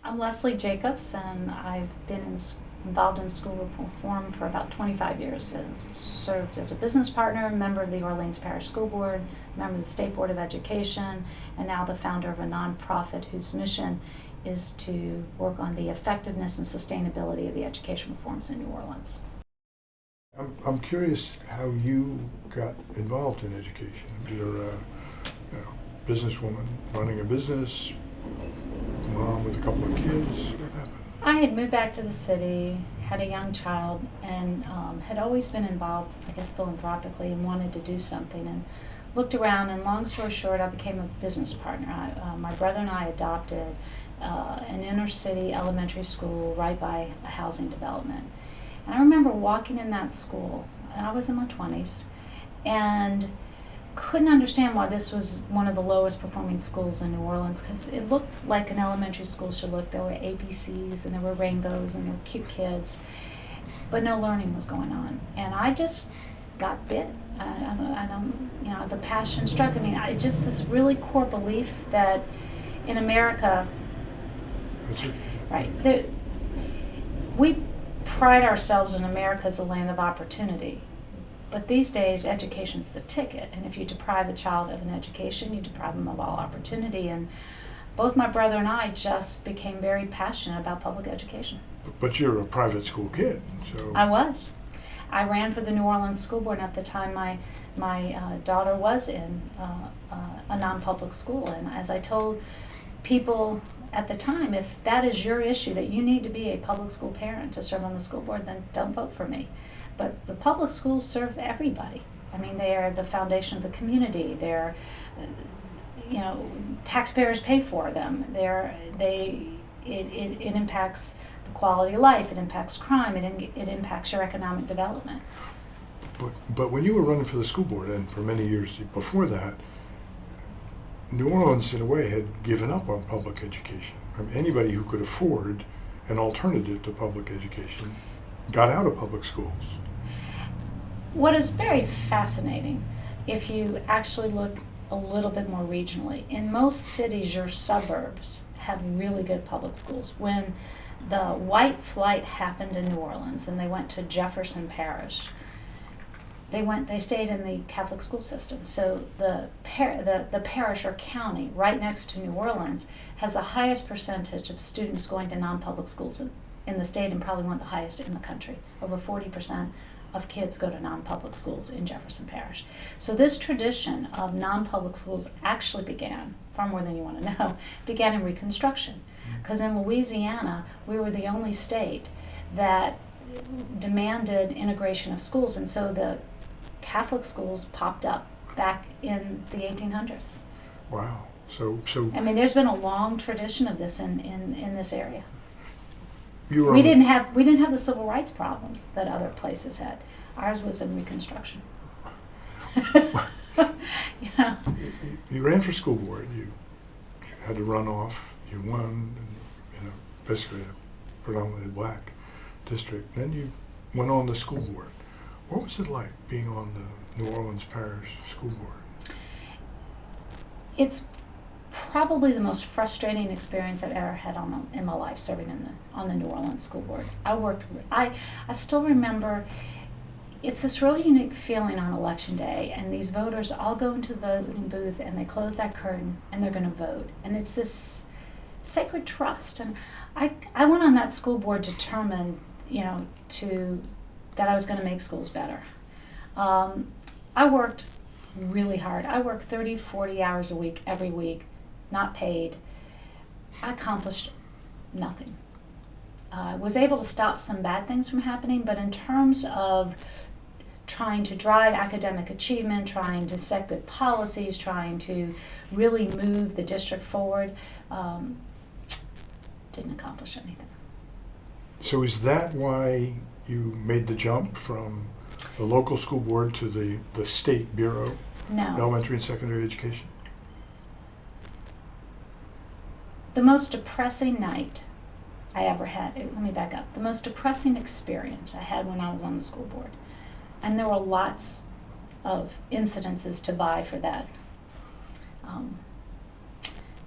I'm Leslie Jacobs, and I've been involved in school reform for about 25 years. I've served as a business partner, member of the Orleans Parish School Board, member of the State Board of Education, and now the founder of a nonprofit whose mission is to work on the effectiveness and sustainability of the education reforms in New Orleans. I'm curious how you got involved in education. You're a businesswoman running a business, mom with a couple of kids. What happened? I had moved back to the city, had a young child, and had always been involved, I guess, philanthropically and wanted to do something. And looked around, and long story short, I became a business partner. My brother and I adopted an inner city elementary school right by a housing development. And I remember walking in that school, and I was in my 20s, and couldn't understand why this was one of the lowest performing schools in New Orleans, because it looked like an elementary school should look. There were ABCs and there were rainbows and there were cute kids, but no learning was going on. And I just got bit. The passion struck. I mean, just this really core belief that in America, right, we pride ourselves in America as a land of opportunity. But these days, education's the ticket, and if you deprive a child of an education, you deprive them of all opportunity. And both my brother and I just became very passionate about public education. But you're a private school kid, so... I was. I ran for the New Orleans School Board, and at the time my daughter was in a non-public school. And as I told people at the time, if that is your issue, that you need to be a public school parent to serve on the school board, then don't vote for me. But the public schools serve everybody. I mean, they are the foundation of the community. They're, taxpayers pay for them. It impacts the quality of life. It impacts crime. It impacts your economic development. But when you were running for the school board, and for many years before that, New Orleans, in a way, had given up on public education. I mean, anybody who could afford an alternative to public education got out of public schools. What is very fascinating, if you actually look a little bit more regionally, in most cities, your suburbs have really good public schools. When the white flight happened in New Orleans and they went to Jefferson Parish, they stayed in the Catholic school system. So the parish or county right next to New Orleans has the highest percentage of students going to non-public schools in the state, and probably one of the highest in the country. Over 40% of kids go to non-public schools in Jefferson Parish. So this tradition of non-public schools actually began, far more than you want to know, began in Reconstruction. Because in Louisiana, we were the only state that demanded integration of schools, and so the Catholic schools popped up back in the 1800s. Wow. So I mean, there's been a long tradition of this in this area. We didn't have the civil rights problems that other places had. Ours was in Reconstruction. You ran for school board. You had to run off. You won. Basically a predominantly black district. Then you went on the school board. What was it like being on the New Orleans Parish School Board? It's probably the most frustrating experience I've ever had in my life, serving on the New Orleans School Board. I still remember, it's this really unique feeling on election day, and these voters all go into the voting booth and they close that curtain and they're going to vote. And it's this sacred trust. And I went on that school board determined, that I was going to make schools better. I worked really hard. I worked 30, 40 hours a week, every week, not paid. I accomplished nothing. I was able to stop some bad things from happening, but in terms of trying to drive academic achievement, trying to set good policies, trying to really move the district forward, didn't accomplish anything. So is that why you made the jump from the local school board to the state bureau? No. Elementary and secondary education? The most depressing night I ever had, let me back up, the most depressing experience I had when I was on the school board, and there were lots of incidences to vie for that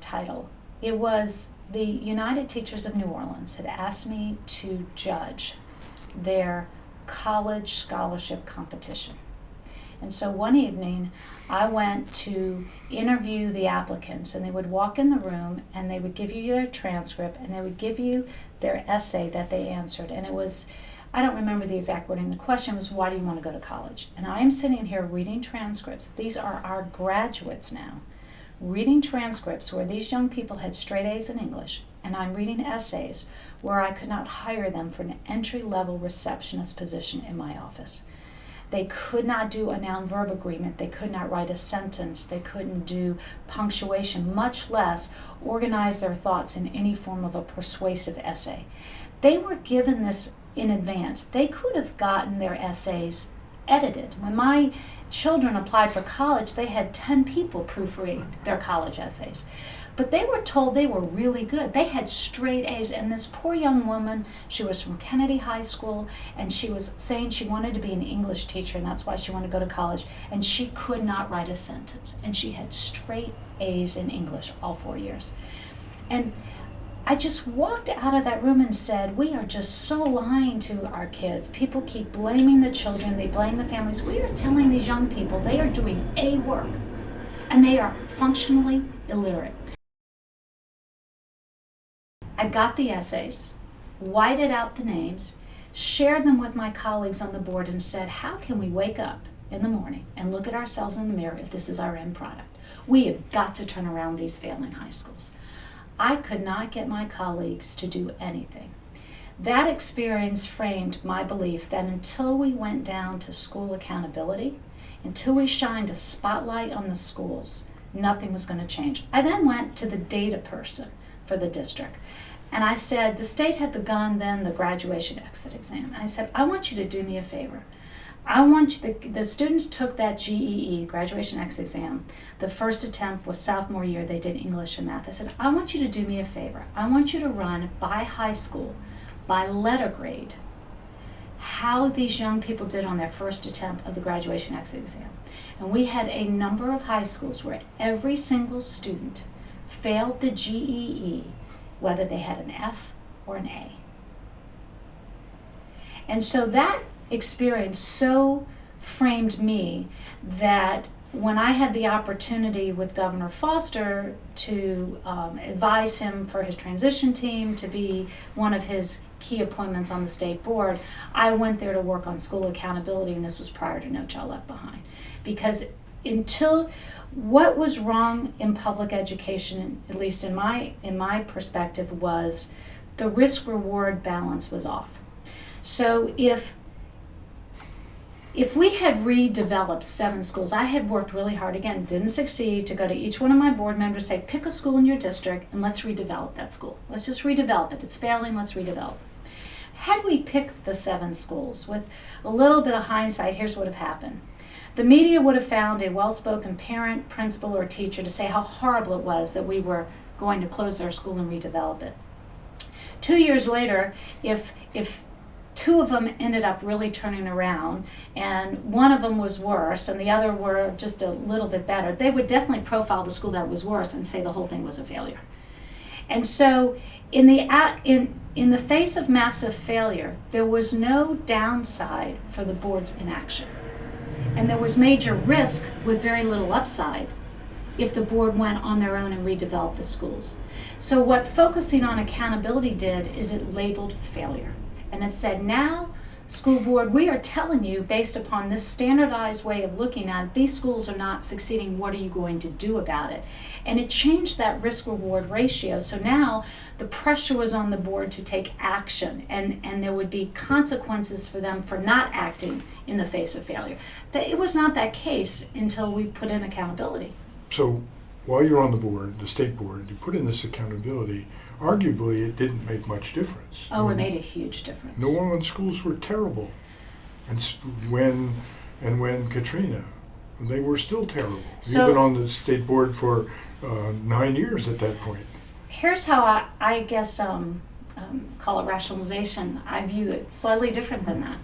title. It was the United Teachers of New Orleans had asked me to judge their college scholarship competition. And so one evening, I went to interview the applicants, and they would walk in the room and they would give you their transcript and they would give you their essay that they answered. And it was, I don't remember the exact wording, the question was, why do you want to go to college? And I am sitting here reading transcripts. These are our graduates now, reading transcripts where these young people had straight A's in English, and I'm reading essays where I could not hire them for an entry-level receptionist position in my office. They could not do a noun-verb agreement. They could not write a sentence. They couldn't do punctuation, much less organize their thoughts in any form of a persuasive essay. They were given this in advance. They could have gotten their essays edited. When my children applied for college, they had 10 people proofread their college essays. But they were told they were really good. They had straight A's, and this poor young woman, she was from Kennedy High School, and she was saying she wanted to be an English teacher, and that's why she wanted to go to college, and she could not write a sentence. And she had straight A's in English all 4 years. And I just walked out of that room and said, we are just so lying to our kids. People keep blaming the children, they blame the families. We are telling these young people they are doing A work, and they are functionally illiterate. I got the essays, whited out the names, shared them with my colleagues on the board, and said, how can we wake up in the morning and look at ourselves in the mirror if this is our end product? We have got to turn around these failing high schools. I could not get my colleagues to do anything. That experience framed my belief that until we went down to school accountability, until we shined a spotlight on the schools, nothing was going to change. I then went to the data person for the district. And I said, the state had begun then the graduation exit exam. I said, I want you to do me a favor. I want you, the students took that GEE, graduation exit exam. The first attempt was sophomore year, they did English and math. I said, I want you to do me a favor. I want you to run by high school, by letter grade, how these young people did on their first attempt of the graduation exit exam. And we had a number of high schools where every single student failed the GEE, whether they had an F or an A. And so that experience so framed me that when I had the opportunity with Governor Foster to advise him for his transition team, to be one of his key appointments on the state board, I went there to work on school accountability, and this was prior to No Child Left Behind. Because until what was wrong in public education, at least in my perspective, was the risk-reward balance was off. So if we had redeveloped 7 schools, I had worked really hard, again, didn't succeed, to go to each one of my board members, say, pick a school in your district and let's redevelop that school. Let's just redevelop it. It's failing, let's redevelop. Had we picked the 7 schools, with a little bit of hindsight, here's what would have happened. The media would have found a well-spoken parent, principal, or teacher to say how horrible it was that we were going to close our school and redevelop it. 2 years later, if 2 of them ended up really turning around, and one of them was worse and the other were just a little bit better, they would definitely profile the school that was worse and say the whole thing was a failure. And so in the face of massive failure, there was no downside for the board's inaction. And there was major risk with very little upside if the board went on their own and redeveloped the schools. So what focusing on accountability did is it labeled failure. And it said, now, school board, we are telling you, based upon this standardized way of looking at it, these schools are not succeeding. What are you going to do about it? And it changed that risk-reward ratio. So now the pressure was on the board to take action, and there would be consequences for them for not acting in the face of failure. It was not that case until we put in accountability. So while you're on the board, the state board, you put in this accountability. Arguably, it didn't make much difference. Oh, it made a huge difference. New Orleans schools were terrible. And when Katrina, they were still terrible. So, you've been on the state board for 9 years at that point. Here's how I guess, call it rationalization. I view it slightly different than that.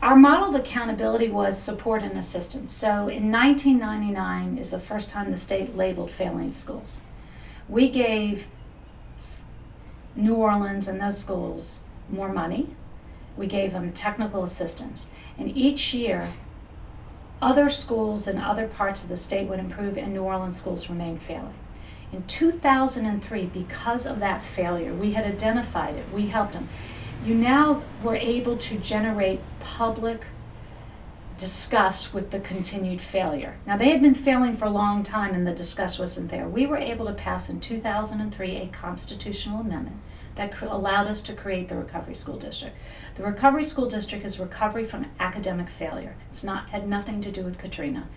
Our model of accountability was support and assistance. So in 1999 is the first time the state labeled failing schools. We gave New Orleans and those schools more money. We gave them technical assistance. And each year, other schools in other parts of the state would improve and New Orleans schools remained failing. In 2003, because of that failure, we had identified it, we helped them. You now were able to generate public disgust with the continued failure. Now, they had been failing for a long time and the disgust wasn't there. We were able to pass in 2003 a constitutional amendment that allowed us to create the Recovery School District. The Recovery School District is recovery from academic failure. Had nothing to do with Katrina.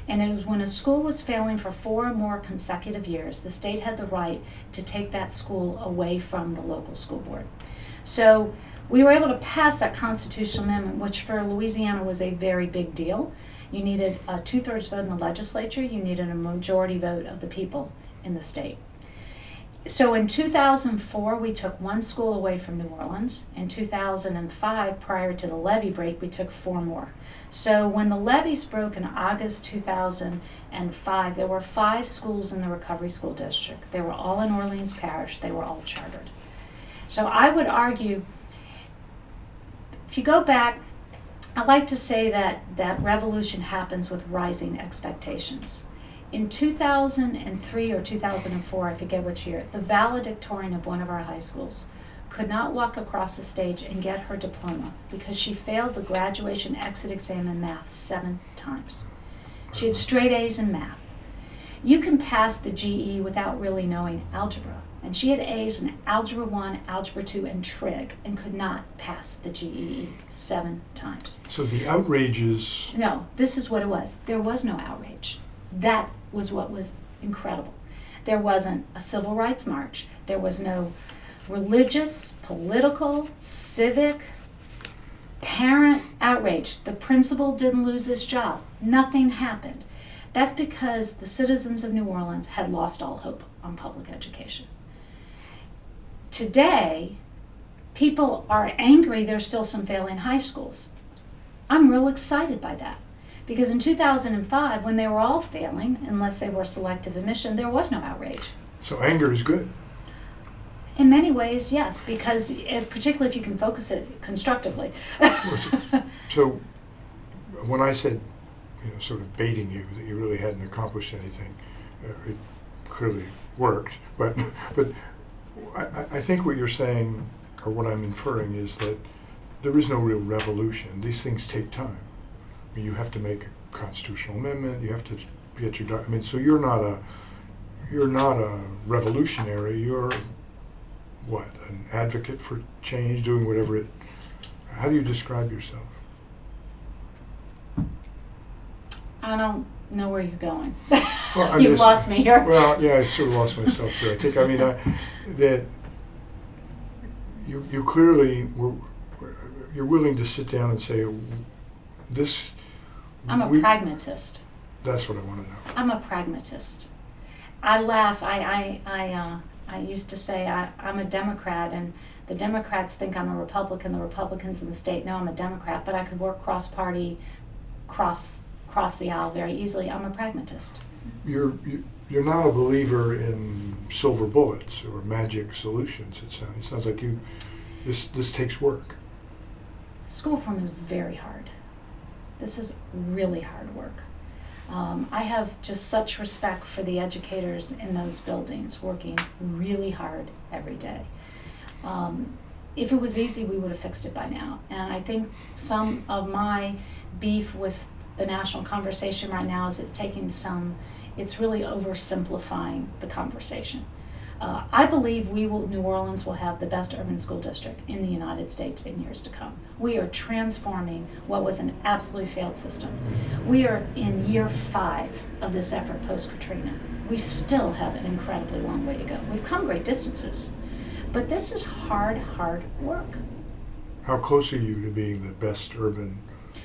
And it was when a school was failing for 4 or more consecutive years, the state had the right to take that school away from the local school board. So we were able to pass that constitutional amendment, which for Louisiana was a very big deal. You needed a 2/3 vote in the legislature. You needed a majority vote of the people in the state. So in 2004, we took 1 school away from New Orleans. In 2005, prior to the levee break, we took 4 more. So when the levees broke in August 2005, there were 5 schools in the Recovery School District. They were all in Orleans Parish. They were all chartered. So I would argue, if you go back, I like to say that revolution happens with rising expectations. In 2003 or 2004, I forget which year, the valedictorian of one of our high schools could not walk across the stage and get her diploma because she failed the graduation exit exam in math 7 times. She had straight A's in math. You can pass the GE without really knowing algebra. And she had A's in Algebra 1, Algebra 2, and Trig, and could not pass the GEE 7 times. So the outrage is... No, this is what it was. There was no outrage. That was what was incredible. There wasn't a civil rights march. There was no religious, political, civic, parent outrage. The principal didn't lose his job. Nothing happened. That's because the citizens of New Orleans had lost all hope on public education. Today, people are angry there's still some failing high schools. I'm real excited by that. Because in 2005, when they were all failing, unless they were selective admission, there was no outrage. So anger is good. In many ways, yes, because particularly if you can focus it constructively. So when I said, sort of baiting you, that you really hadn't accomplished anything, it clearly worked. But I think what you're saying, or what I'm inferring, is that there is no real revolution. These things take time. I mean, you have to make a constitutional amendment. You have to get your. I mean, so you're not a revolutionary. You're what? An advocate for change, doing whatever it. How do you describe yourself? I don't know where you're going. Well, You've lost me here. Well, yeah, I sort of lost myself there. I think, that you clearly you're willing to sit down and say, this. I'm a pragmatist. That's what I want to know. I'm a pragmatist. I laugh. I used to say I'm a Democrat, and the Democrats think I'm a Republican. The Republicans in the state know I'm a Democrat, but I could work cross-party, cross the aisle very easily. I'm a pragmatist. You're not a believer in silver bullets or magic solutions. It sounds like this takes work. School reform is very hard. This is really hard work. I have just such respect for the educators in those buildings working really hard every day. If it was easy, we would have fixed it by now. And I think some of my beef with the national conversation right now is it's really oversimplifying the conversation. I believe New Orleans will have the best urban school district in the United States in years to come. We are transforming what was an absolutely failed system. We are in year 5 of this effort post-Katrina. We still have an incredibly long way to go. We've come great distances, but this is hard work. How close are you to being the best urban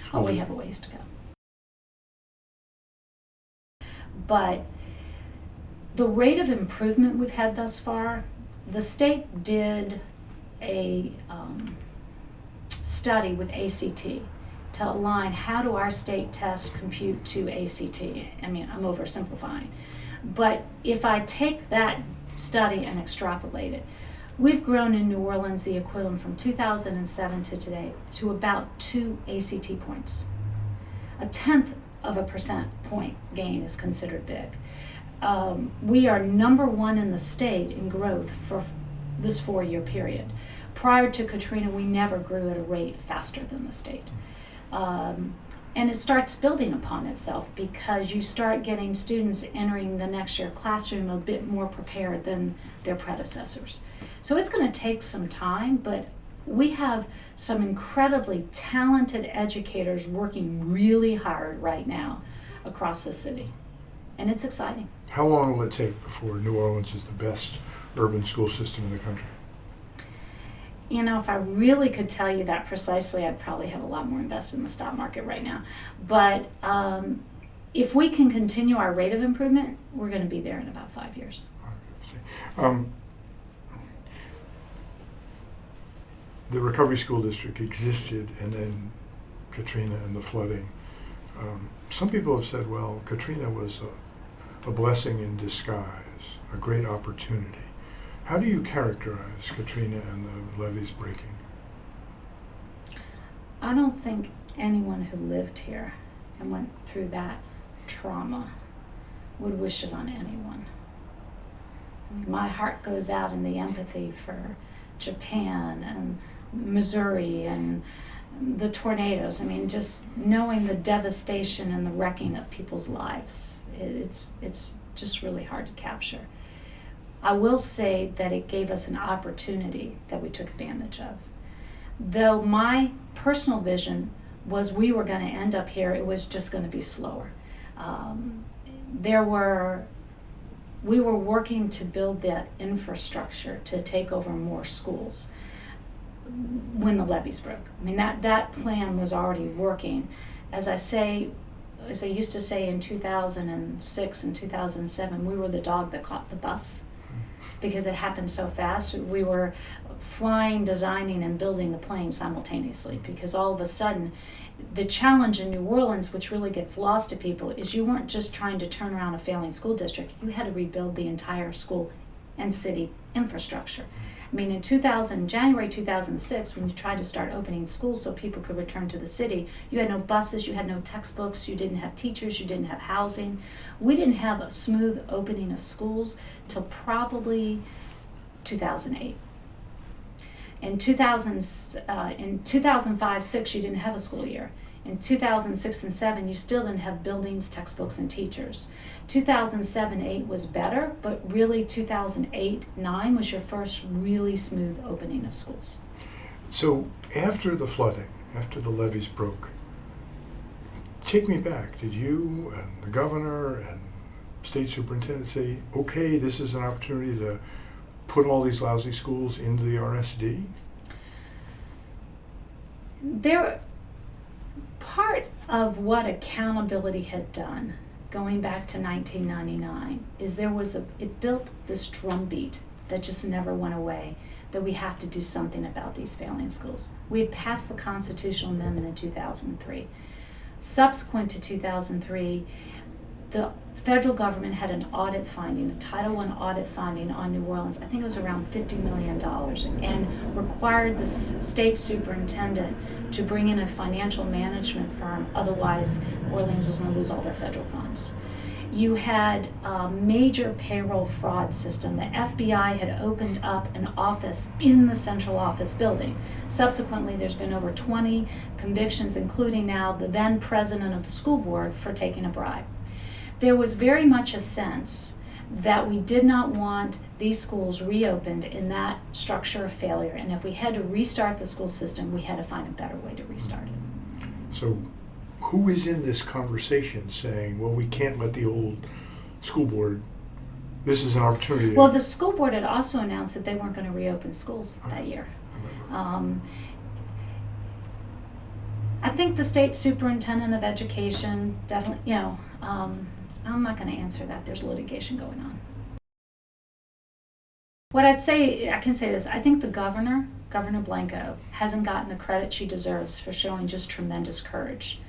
school? Oh, we have a ways to go. But the rate of improvement we've had thus far, the state did a study with ACT to align how do our state tests compute to ACT. I mean, I'm oversimplifying. But if I take that study and extrapolate it. We've grown in New Orleans the equivalent from 2007 to today to about 2 ACT points. A tenth of a percent point gain is considered big. We are number one in the state in growth for this 4-year period. Prior to Katrina, we never grew at a rate faster than the state. And it starts building upon itself because you start getting students entering the next year classroom a bit more prepared than their predecessors. So it's going to take some time, but we have some incredibly talented educators working really hard right now across the city, and it's exciting. How long will it take before New Orleans is the best urban school system in the country? You know, if I really could tell you that precisely, I'd probably have a lot more invested in the stock market right now. But if we can continue our rate of improvement, we're going to be there in about 5 years. The Recovery School District existed, and then Katrina and the flooding. Some people have said, well, Katrina was a blessing in disguise, a great opportunity. How do you characterize Katrina and the levees breaking? I don't think anyone who lived here and went through that trauma would wish it on anyone. I mean, my heart goes out in the empathy for Japan and Missouri and the tornadoes. I mean, just knowing the devastation and the wrecking of people's lives, it's just really hard to capture. I will say that it gave us an opportunity that we took advantage of. Though my personal vision was we were going to end up here, it was just going to be slower. We were working to build that infrastructure to take over more schools when the levees broke. I mean, that plan was already working. As I used to say in 2006 and 2007, we were the dog that caught the bus because it happened so fast. We were flying, designing, and building the plane simultaneously because all of a sudden, the challenge in New Orleans, which really gets lost to people, is you weren't just trying to turn around a failing school district. You had to rebuild the entire school and city infrastructure. I mean, in January 2006, when you tried to start opening schools so people could return to the city, you had no buses, you had no textbooks, you didn't have teachers, you didn't have housing. We didn't have a smooth opening of schools till probably 2008. In 2005-06, you didn't have a school year. In 2006 and 7, you still didn't have buildings, textbooks, and teachers. 2007-8 was better, but really 2008-9 was your first really smooth opening of schools. So after the flooding, after the levees broke, take me back. Did you and the governor and state superintendent say, okay, this is an opportunity to put all these lousy schools into the RSD? Part of what accountability had done, going back to 1999, is it built this drumbeat that just never went away, that we have to do something about these failing schools. We had passed the constitutional amendment in 2003. Subsequent to 2003, the federal government had an audit finding, a Title I audit finding on New Orleans. I think it was around $50 million, and required the state superintendent to bring in a financial management firm. Otherwise, Orleans was going to lose all their federal funds. You had a major payroll fraud system. The FBI had opened up an office in the central office building. Subsequently, there's been over 20 convictions, including now the then president of the school board for taking a bribe. There was very much a sense that we did not want these schools reopened in that structure of failure, and if we had to restart the school system, we had to find a better way to restart it. So who is in this conversation saying, well, we can't let the old school board, this is an opportunity? Well, the school board had also announced that they weren't going to reopen schools that year. I think the state superintendent of education definitely, I'm not going to answer that. There's litigation going on. What I can say this, I think the Governor Blanco, hasn't gotten the credit she deserves for showing just tremendous courage.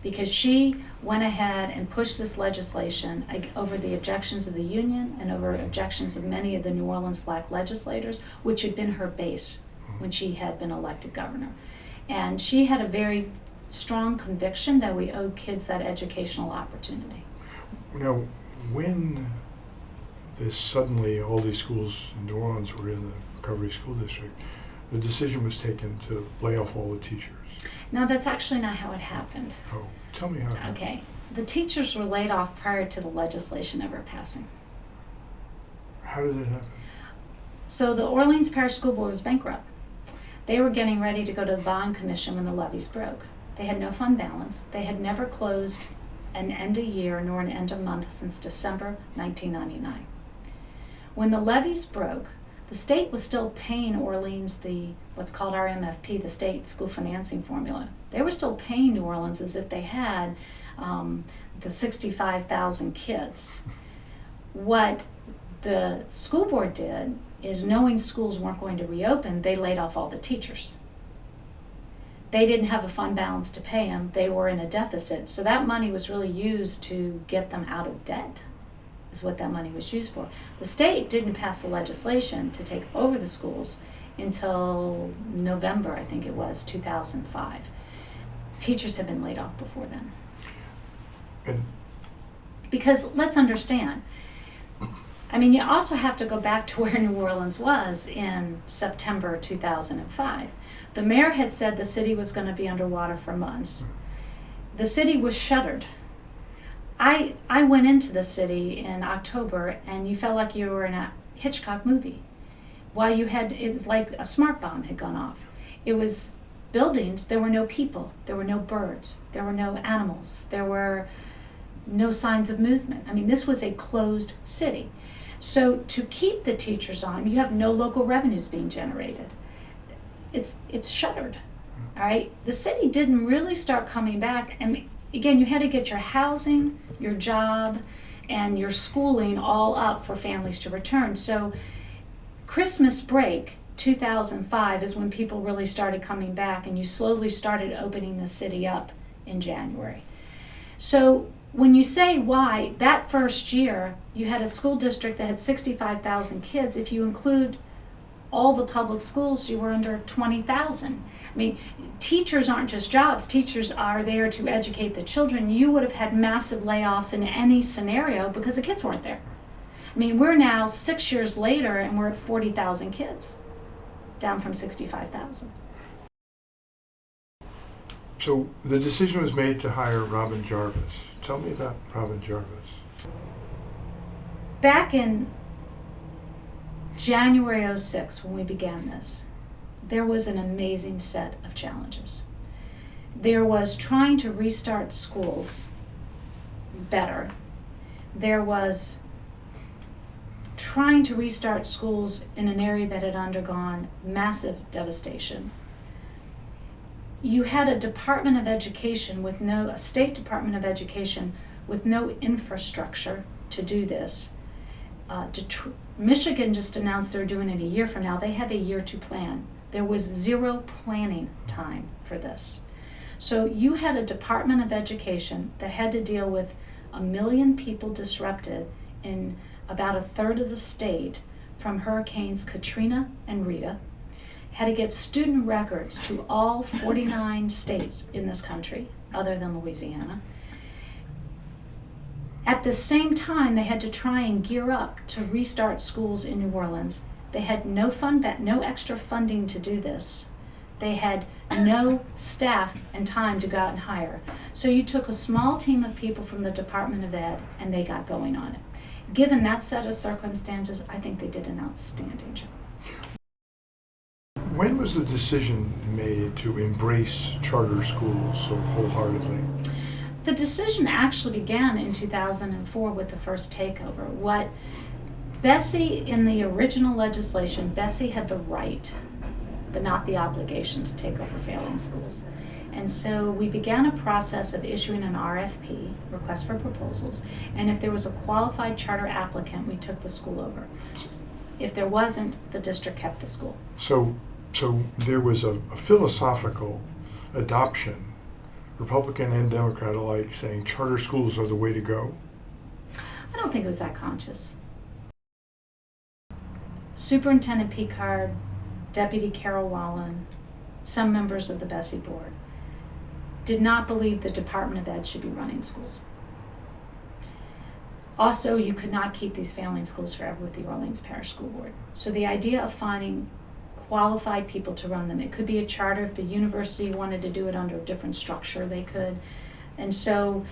because she went ahead and pushed this legislation over the objections of the union and over objections of many of the New Orleans black legislators, which had been her base when she had been elected governor. And she had a very strong conviction that we owed kids that educational opportunity. Now, when suddenly all these schools in New Orleans were in the Recovery School District, the decision was taken to lay off all the teachers. No, that's actually not how it happened. Oh, tell me how it happened. Okay. The teachers were laid off prior to the legislation ever passing. How did it happen? So the Orleans Parish School Board was bankrupt. They were getting ready to go to the bond commission when the levies broke. They had no fund balance. They had never closed an end of year nor an end of month since December 1999. When the levies broke, the state was still paying Orleans what's called our MFP, the state school financing formula. They were still paying New Orleans as if they had the 65,000 kids. What the school board did is, knowing schools weren't going to reopen, they laid off all the teachers. They didn't have a fund balance to pay them. They were in a deficit. So that money was really used to get them out of debt, is what that money was used for. The state didn't pass the legislation to take over the schools until November, I think it was, 2005. Teachers had been laid off before then. And because let's understand, I mean, you also have to go back to where New Orleans was in September 2005. The mayor had said the city was going to be underwater for months. The city was shuttered. I went into the city in October, and you felt like you were in a Hitchcock movie. It was like a smart bomb had gone off. It was buildings, there were no people, there were no birds, there were no animals, there were no signs of movement. I mean, this was a closed city. So to keep the teachers on, you have no local revenues being generated. It's shuttered, all right? The city didn't really start coming back, and again, you had to get your housing, your job, and your schooling all up for families to return. So Christmas break 2005 is when people really started coming back, and you slowly started opening the city up in January. So when you say why, that first year you had a school district that had 65,000 kids. If you include all the public schools, you were under 20,000. I mean, teachers aren't just jobs. Teachers are there to educate the children. You would have had massive layoffs in any scenario because the kids weren't there. I mean, we're now 6 years later and we're at 40,000 kids, down from 65,000. so the decision was made to hire Robin Jarvis. Tell me about Robin Jarvis. Back in January 06, when we began this, there was an amazing set of challenges. There was trying to restart schools better. There was trying to restart schools in an area that had undergone massive devastation. You had a Department of Education a State Department of Education with no infrastructure to do this. Michigan just announced they're doing it a year from now. They have a year to plan. There was zero planning time for this. So you had a Department of Education that had to deal with 1 million people disrupted in about a third of the state from hurricanes Katrina and Rita, had to get student records to all 49 states in this country, other than Louisiana. At the same time, they had to try and gear up to restart schools in New Orleans. They had no extra funding to do this. They had no staff and time to go out and hire. So you took a small team of people from the Department of Ed and they got going on it. Given that set of circumstances, I think they did an outstanding job. When was the decision made to embrace charter schools so wholeheartedly? The decision actually began in 2004 with the first takeover. What Bessie, in the original legislation, Bessie had the right, but not the obligation to take over failing schools. And so we began a process of issuing an RFP, request for proposals, and if there was a qualified charter applicant, we took the school over. If there wasn't, the district kept the school. So there was a philosophical adoption Republican and Democrat alike, saying charter schools are the way to go? I don't think it was that conscious. Superintendent Picard, Deputy Carol Wallen, some members of the Bessie Board did not believe the Department of Ed should be running schools. Also, you could not keep these failing schools forever with the Orleans Parish School Board. So the idea of finding qualified people to run them, it could be a charter. If the university wanted to do it under a different structure, they could. And so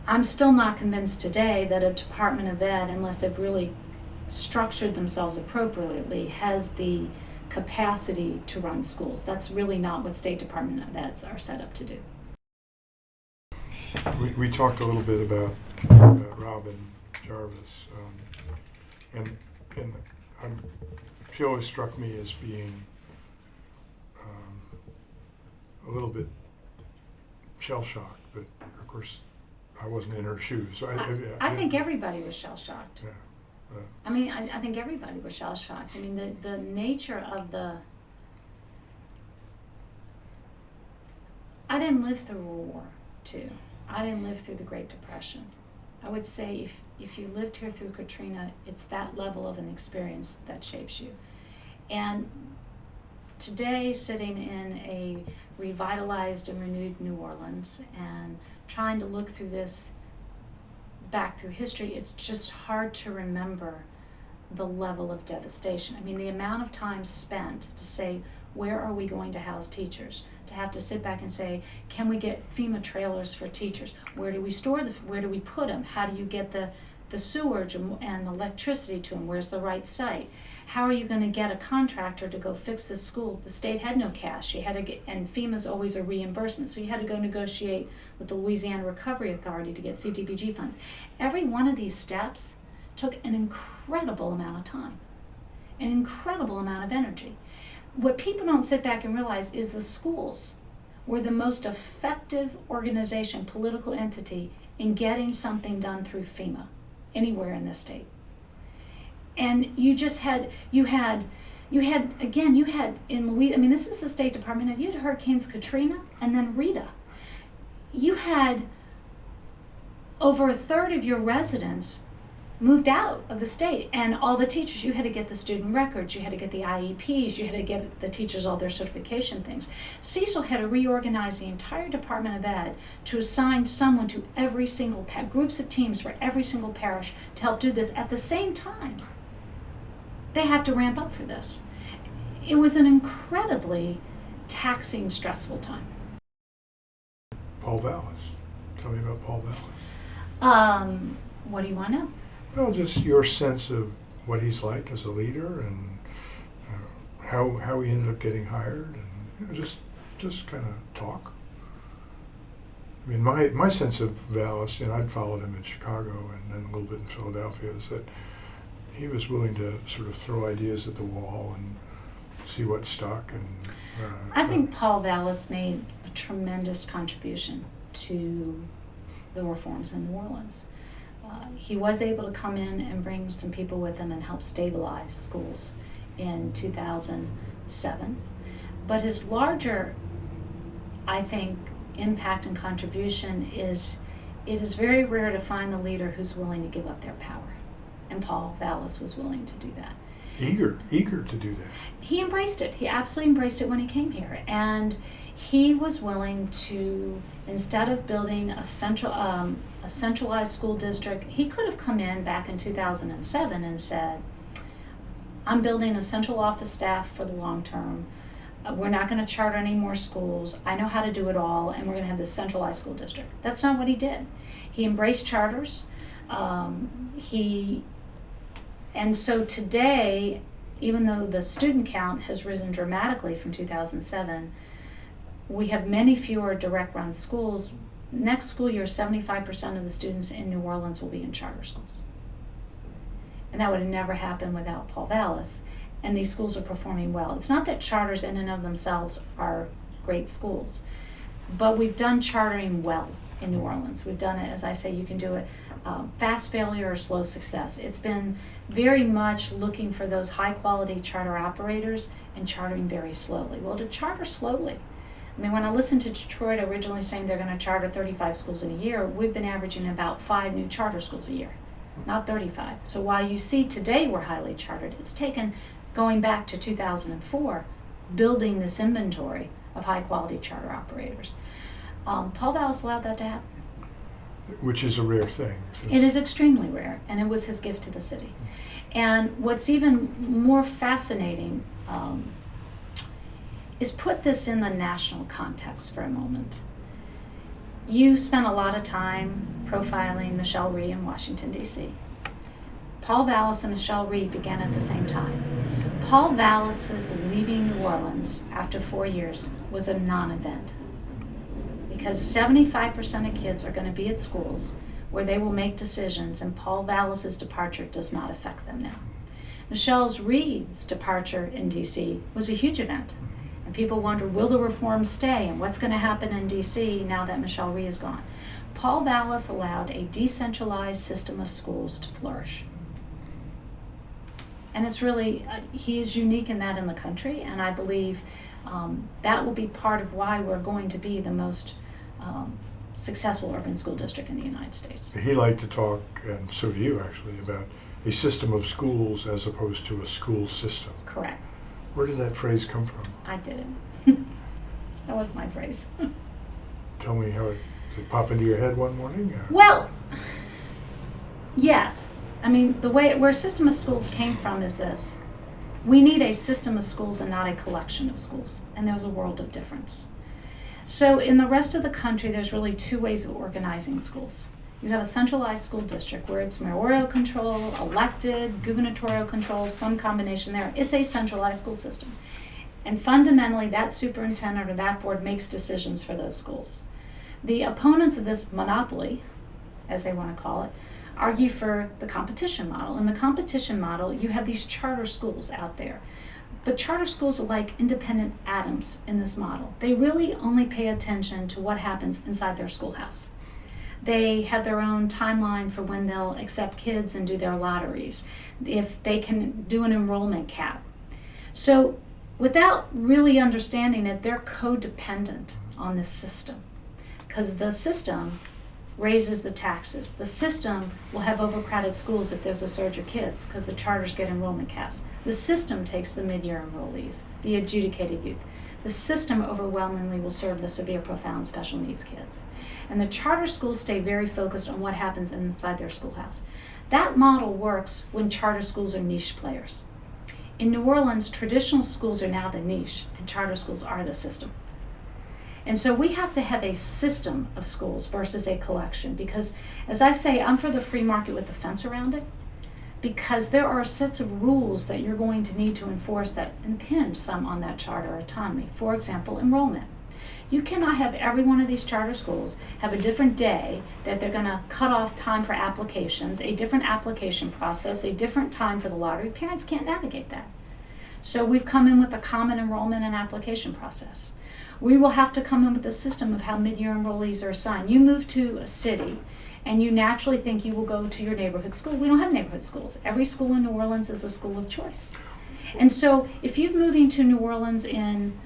I'm still not convinced today that a Department of Ed, unless they've really structured themselves appropriately, has the capacity to run schools. That's really not what State Department of Eds are set up to do. We talked a little bit about Robin Jarvis, and she always struck me as being a little bit shell-shocked, but of course I wasn't in her shoes. So I think everybody was shell-shocked. Yeah. I mean, I think everybody was shell-shocked. I mean, the nature of I didn't live through World War II. I didn't live through the Great Depression. I would say if you lived here through Katrina, it's that level of an experience that shapes you. And today, sitting in a revitalized and renewed New Orleans and trying to look through this back through history, it's just hard to remember the level of devastation. I mean, the amount of time spent to say, where are we going to house teachers? To have to sit back and say, can we get FEMA trailers for teachers? Where do we store where do we put them? How do you get the sewage and the electricity to them? Where's the right site? How are you going to get a contractor to go fix this school? The state had no cash. You had to get, and FEMA's always a reimbursement, so you had to go negotiate with the Louisiana Recovery Authority to get CDBG funds. Every one of these steps took an incredible amount of time, an incredible amount of energy. What people don't sit back and realize is the schools were the most effective organization, political entity in getting something done through FEMA anywhere in this state. And you had in Louisiana, I mean, this is the State Department, you had Hurricanes Katrina and then Rita. You had over a third of your residents moved out of the state, and all the teachers, you had to get the student records, you had to get the IEPs, you had to get the teachers all their certification things. Cecil had to reorganize the entire Department of Ed to assign someone to every single groups of teams for every single parish to help do this. At the same time, they have to ramp up for this. It was an incredibly taxing, stressful time. Paul Vallis. Tell me about Paul Vallis. What do you want to know? Well, just your sense of what he's like as a leader, and how he ended up getting hired, and just kind of talk. I mean, my sense of Vallis, and I'd followed him in Chicago and then a little bit in Philadelphia, is that he was willing to sort of throw ideas at the wall and see what stuck. And I think Paul Vallis made a tremendous contribution to the reforms in New Orleans. He was able to come in and bring some people with him and help stabilize schools in 2007. But his larger, I think, impact and contribution is, it is very rare to find the leader who's willing to give up their power. And Paul Vallis was willing to do that. Eager to do that. He embraced it. He absolutely embraced it when he came here. And he was willing to, instead of building a centralized school district, he could have come in back in 2007 and said, I'm building a central office staff for the long term. We're not going to charter any more schools. I know how to do it all, and we're going to have this centralized school district. That's not what he did. He embraced charters. And so today, even though the student count has risen dramatically from 2007, we have many fewer direct run schools. Next school year, 75% of the students in New Orleans will be in charter schools. And that would have never happened without Paul Vallis. And these schools are performing well. It's not that charters in and of themselves are great schools, but we've done chartering well in New Orleans. We've done it, as I say, you can do it fast failure or slow success. It's been very much looking for those high quality charter operators and chartering very slowly. Well, to charter slowly, I mean, when I listened to Detroit originally saying they're going to charter 35 schools in a year, we've been averaging about 5 new charter schools a year, not 35. So while you see today we're highly chartered, it's taken, going back to 2004, building this inventory of high quality charter operators. Paul Vallis allowed that to happen. Which is a rare thing. It is extremely rare, and it was his gift to the city. And what's even more fascinating is put this in the national context for a moment. You spent a lot of time profiling Michelle Rhee in Washington, D.C. Paul Vallis and Michelle Rhee began at the same time. Paul Vallis's leaving New Orleans after 4 years was a non-event, because 75% of kids are going to be at schools where they will make decisions, and Paul Vallis's departure does not affect them now. Michelle Rhee's departure in D.C. was a huge event, and people wonder, will the reforms stay, and what's going to happen in D.C. now that Michelle Rhee is gone? Paul Vallis allowed a decentralized system of schools to flourish. And it's really, he is unique in that in the country, and I believe that will be part of why we're going to be the most successful urban school district in the United States. He liked to talk, and so do you actually, about a system of schools as opposed to a school system. Correct. Where did that phrase come from? I did it. That was my phrase. Tell me how did it pop into your head one morning? Well, yes. I mean, where system of schools came from is this. We need a system of schools and not a collection of schools, and there's a world of difference. So in the rest of the country, there's really 2 ways of organizing schools. You have a centralized school district where it's mayoral control, elected, gubernatorial control, some combination there. It's a centralized school system. And fundamentally, that superintendent or that board makes decisions for those schools. The opponents of this monopoly, as they want to call it, argue for the competition model. In the competition model, you have these charter schools out there. But charter schools are like independent atoms in this model. They really only pay attention to what happens inside their schoolhouse. They have their own timeline for when they'll accept kids and do their lotteries, if they can do an enrollment cap. So without really understanding it, they're codependent on this system, because the system raises the taxes. The system will have overcrowded schools if there's a surge of kids, because the charters get enrollment caps. The system takes the mid-year enrollees, the adjudicated youth. The system overwhelmingly will serve the severe, profound special needs kids. And the charter schools stay very focused on what happens inside their schoolhouse. That model works when charter schools are niche players. In New Orleans, traditional schools are now the niche, and charter schools are the system. And so we have to have a system of schools versus a collection, because, as I say, I'm for the free market with the fence around it, because there are sets of rules that you're going to need to enforce that impinge some on that charter autonomy. For example, enrollment. You cannot have every one of these charter schools have a different day that they're going to cut off time for applications, a different application process, a different time for the lottery. Parents can't navigate that. So we've come in with a common enrollment and application process. We will have to come in with a system of how mid-year enrollees are assigned. You move to a city and you naturally think you will go to your neighborhood school. We don't have neighborhood schools. Every school in New Orleans is a school of choice. And so if you're moving to New Orleans in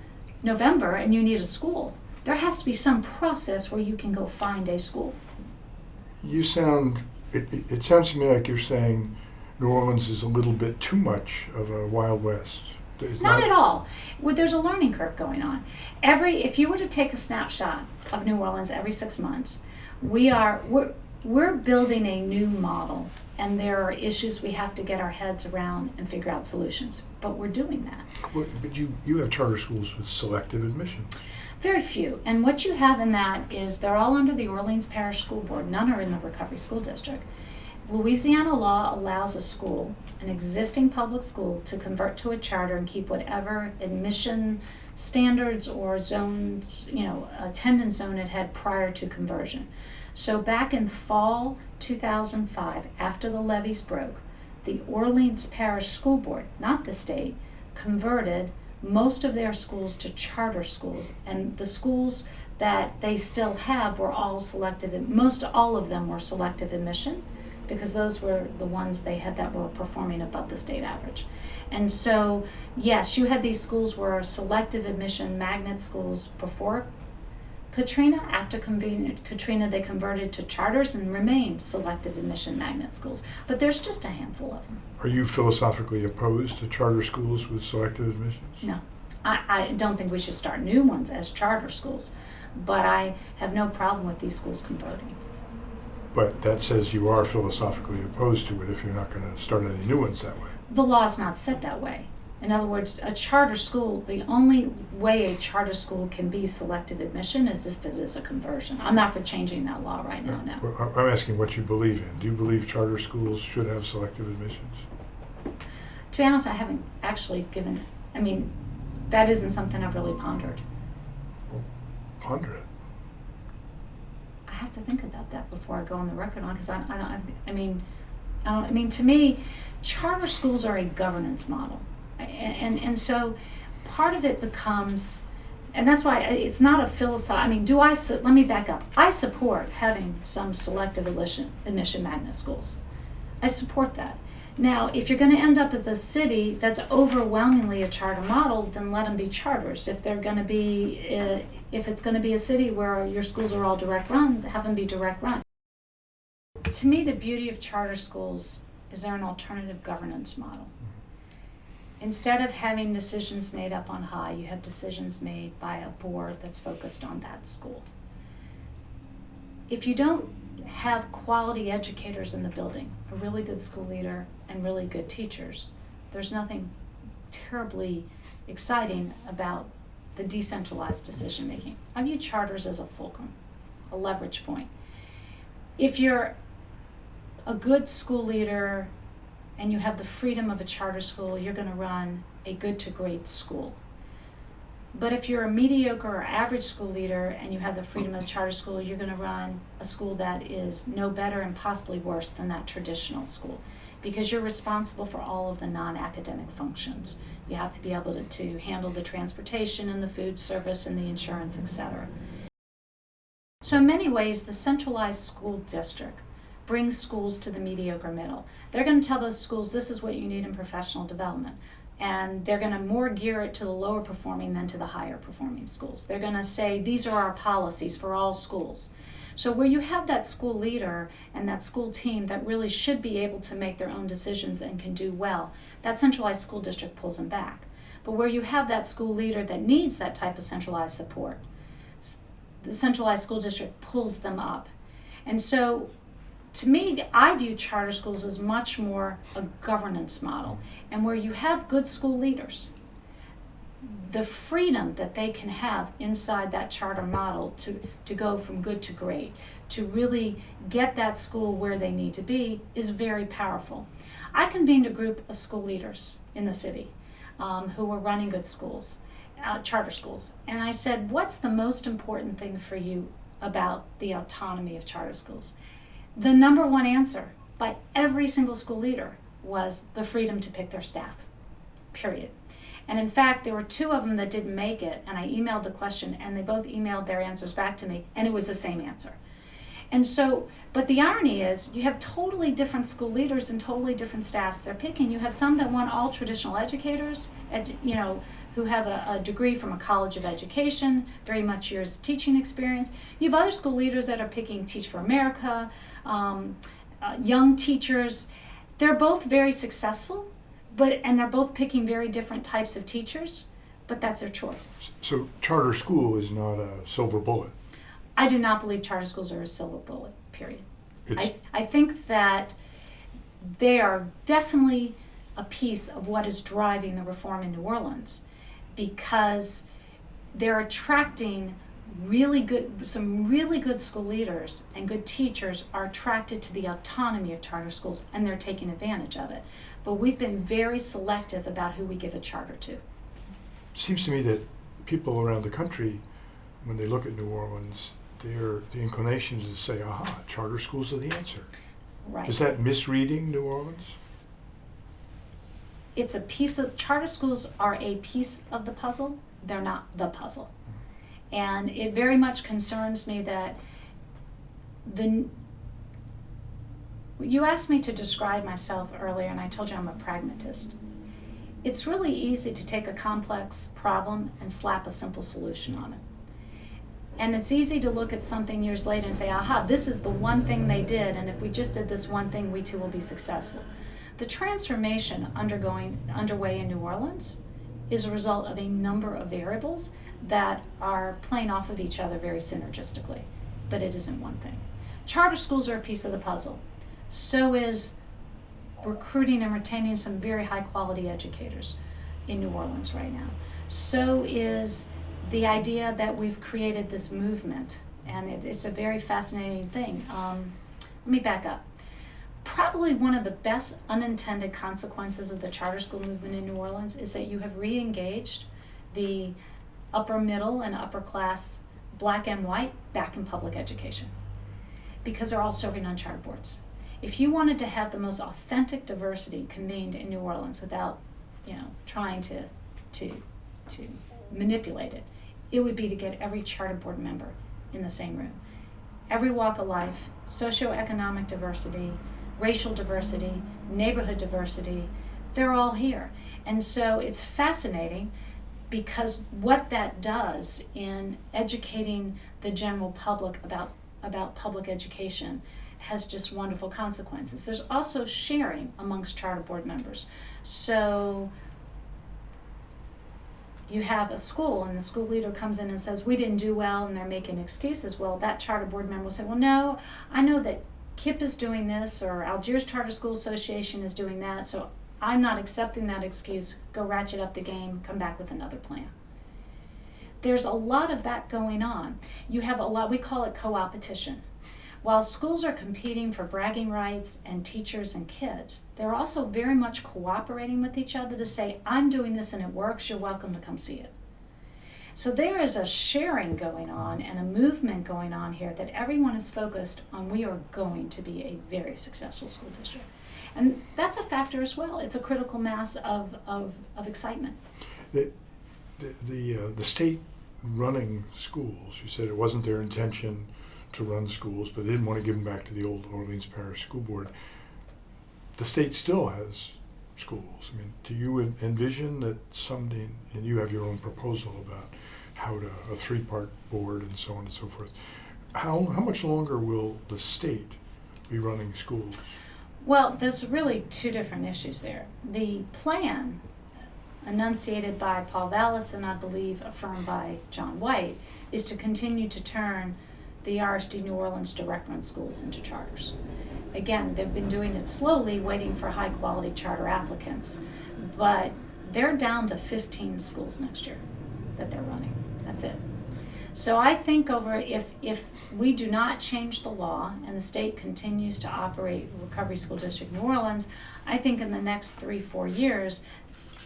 November and you need a school, there has to be some process where you can go find a school. It sounds to me like you're saying New Orleans is a little bit too much of a Wild West. Not at all. Well, there's a learning curve going on. If you were to take a snapshot of New Orleans every 6 months, we're building a new model, and there are issues we have to get our heads around and figure out solutions. But we're doing that. Well, but you have charter schools with selective admission. Very few. And what you have in that is they're all under the Orleans Parish School Board. None are in the Recovery School District. Louisiana law allows a school, an existing public school, to convert to a charter and keep whatever admission standards or zones, attendance zone it had prior to conversion. So back in fall 2005, after the levees broke, the Orleans Parish School Board, not the state, converted most of their schools to charter schools, and the schools that they still have were all selective. Most all of them were selective admission, because those were the ones they had that were performing above the state average. And so, yes, you had these schools were selective admission magnet schools before Katrina. After Katrina, they converted to charters and remained selective admission magnet schools. But there's just a handful of them. Are you philosophically opposed to charter schools with selective admissions? No. I don't think we should start new ones as charter schools, but I have no problem with these schools converting. But that says you are philosophically opposed to it if you're not going to start any new ones that way. The law is not set that way. In other words, a charter school, the only way a charter school can be selective admission is if it is a conversion. I'm not for changing that law right now, no. Well, I'm asking what you believe in. Do you believe charter schools should have selective admissions? To be honest, I haven't actually that isn't something I've really pondered. Well, ponder it. I have to think about that before I go on the record on, because to me, charter schools are a governance model. And so part of it becomes, and that's why it's not a philosophy. Let me back up. I support having some selective admission magnet schools. I support that. Now, if you're going to end up at the city that's overwhelmingly a charter model, then let them be charters. If they're going to be, if it's going to be a city where your schools are all direct run, have them be direct run. To me, the beauty of charter schools is they're an alternative governance model. Instead of having decisions made up on high, you have decisions made by a board that's focused on that school. If you don't have quality educators in the building, a really good school leader and really good teachers, there's nothing terribly exciting about the decentralized decision making. I view charters as a fulcrum, a leverage point. If you're a good school leader and you have the freedom of a charter school, you're going to run a good to great school. But if you're a mediocre or average school leader and you have the freedom of a charter school, you're going to run a school that is no better and possibly worse than that traditional school, because you're responsible for all of the non-academic functions. You have to be able to handle the transportation and the food service and the insurance, etc. So in many ways, the centralized school district brings schools to the mediocre middle. They're going to tell those schools, this is what you need in professional development. And they're going to more gear it to the lower performing than to the higher performing schools. They're going to say, these are our policies for all schools. So where you have that school leader and that school team that really should be able to make their own decisions and can do well, that centralized school district pulls them back. But where you have that school leader that needs that type of centralized support, the centralized school district pulls them up. And so to me, I view charter schools as much more a governance model, and where you have good school leaders, the freedom that they can have inside that charter model to go from good to great, to really get that school where they need to be, is very powerful. I convened a group of school leaders in the city who were running good schools, charter schools, and I said, what's the most important thing for you about the autonomy of charter schools? The number one answer by every single school leader was the freedom to pick their staff, period. And in fact, there were two of them that didn't make it, and I emailed the question, and they both emailed their answers back to me, and it was the same answer. And so, but the irony is, you have totally different school leaders and totally different staffs they're picking. You have some that want all traditional educators, who have a degree from a college of education, very much years teaching experience. You have other school leaders that are picking Teach for America, young teachers. They're both very successful, and they're both picking very different types of teachers, but that's their choice. So charter school is not a silver bullet? I do not believe charter schools are a silver bullet, period. I think that they are definitely a piece of what is driving the reform in New Orleans, because they're attracting some really good school leaders, and good teachers are attracted to the autonomy of charter schools, and they're taking advantage of it. But we've been very selective about who we give a charter to. It seems to me that people around the country, when they look at New Orleans, the inclination is to say, aha, charter schools are the answer. Right. Is that misreading New Orleans? It's a piece of, charter schools are a piece of the puzzle. They're not the puzzle. And it very much concerns me that You asked me to describe myself earlier, and I told you I'm a pragmatist. It's really easy to take a complex problem and slap a simple solution on it. And it's easy to look at something years later and say, aha, this is the one thing they did, and if we just did this one thing, we too will be successful. The transformation underway in New Orleans is a result of a number of variables that are playing off of each other very synergistically, but it isn't one thing. Charter schools are a piece of the puzzle. So is recruiting and retaining some very high quality educators in New Orleans right now. So is the idea that we've created this movement, and it's a very fascinating thing. Let me back up. Probably one of the best unintended consequences of the charter school movement in New Orleans is that you have re-engaged the upper middle and upper class, black and white, back in public education, because they're all serving on charter boards. If you wanted to have the most authentic diversity convened in New Orleans without, trying to manipulate it, it would be to get every charter board member in the same room. Every walk of life, socioeconomic diversity, racial diversity, neighborhood diversity, they're all here. And so it's fascinating because what that does in educating the general public about public education has just wonderful consequences. There's also sharing amongst charter board members. So you have a school and the school leader comes in and says, we didn't do well, and they're making excuses. Well, that charter board member will say, well, no, I know that KIPP is doing this, or Algiers Charter School Association is doing that, so I'm not accepting that excuse. Go ratchet up the game, come back with another plan. There's a lot of that going on. You have a lot, we call it co-opetition. While schools are competing for bragging rights and teachers and kids, they're also very much cooperating with each other to say, I'm doing this and it works, you're welcome to come see it. So there is a sharing going on and a movement going on here that everyone is focused on. We are going to be a very successful school district. And that's a factor as well. It's a critical mass of excitement. The state running schools, you said it wasn't their intention to run schools, but they didn't want to give them back to the old Orleans Parish School Board. The state still has schools. I mean, do you envision that someday, and you have your own proposal about how to, a three-part board and so on and so forth, how much longer will the state be running schools? Well, there's really two different issues there. The plan enunciated by Paul Vallis and I believe affirmed by John White is to continue to turn the RSD New Orleans direct run schools into charters. Again, they've been doing it slowly, waiting for high quality charter applicants, but they're down to 15 schools next year that they're running. That's it. So I think if we do not change the law and the state continues to operate Recovery School District New Orleans, I think in the next 3-4 years,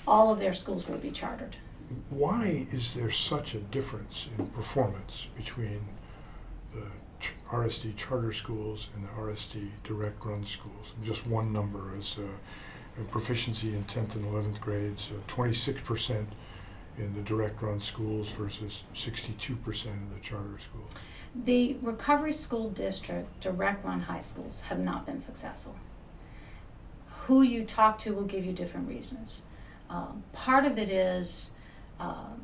all of their schools will be chartered. Why is there such a difference in performance between the RSD charter schools and the RSD direct run schools? And just one number is proficiency in 10th and 11th grades, 26% in the direct run schools versus 62% in the charter schools. The Recovery School District direct run high schools have not been successful. Who you talk to will give you different reasons. Part of it is, I'm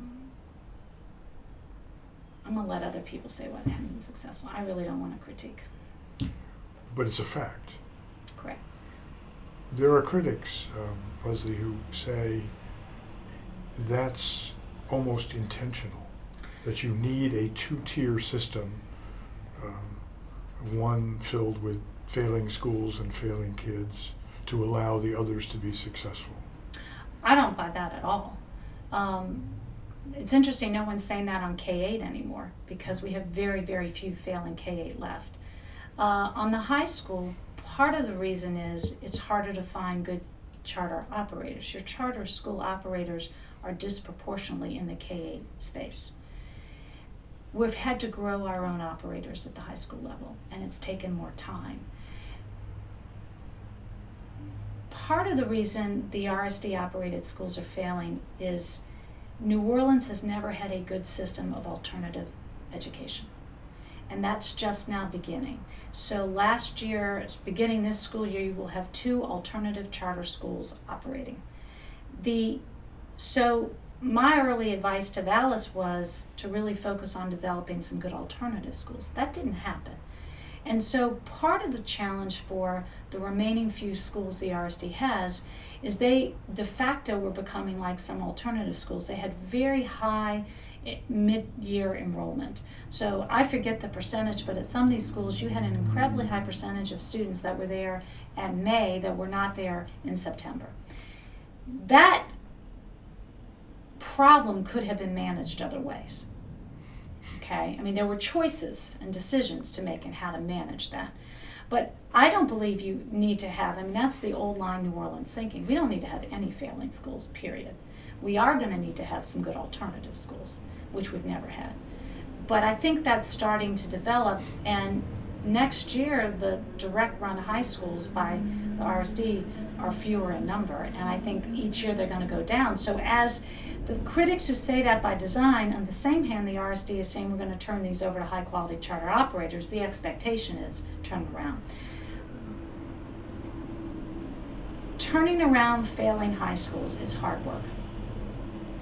going to let other people say why they haven't been successful. I really don't want to critique. But it's a fact. Correct. There are critics, Leslie, who say that's almost intentional, that you need a two-tier system, one filled with failing schools and failing kids, to allow the others to be successful. I don't buy that at all. It's interesting, no one's saying that on K-8 anymore because we have very, very few failing K-8 left. On the high school, part of the reason is it's harder to find good charter operators. Your charter school operators are disproportionately in the K-8 space. We've had to grow our own operators at the high school level, and it's taken more time. Part of the reason the RSD operated schools are failing is New Orleans has never had a good system of alternative education. and that's just now beginning. So last year, beginning this school year, you will have 2 alternative charter schools operating. So my early advice to Vallis was to really focus on developing some good alternative schools. That didn't happen. And so part of the challenge for the remaining few schools the RSD has is they de facto were becoming like some alternative schools. They had very high mid-year enrollment. So I forget the percentage, but at some of these schools you had an incredibly high percentage of students that were there in May that were not there in September. That problem could have been managed other ways. Okay, I mean, there were choices and decisions to make in how to manage that. But I don't believe you need to have, I mean, that's the old line New Orleans thinking. We don't need to have any failing schools, period. We are going to need to have some good alternative schools, which we've never had. But I think that's starting to develop, and next year the direct run high schools by the RSD are fewer in number, and I think each year they're going to go down. So as the critics who say that by design, on the same hand the RSD is saying we're going to turn these over to high quality charter operators, the expectation is turn around. Turning around failing high schools is hard work.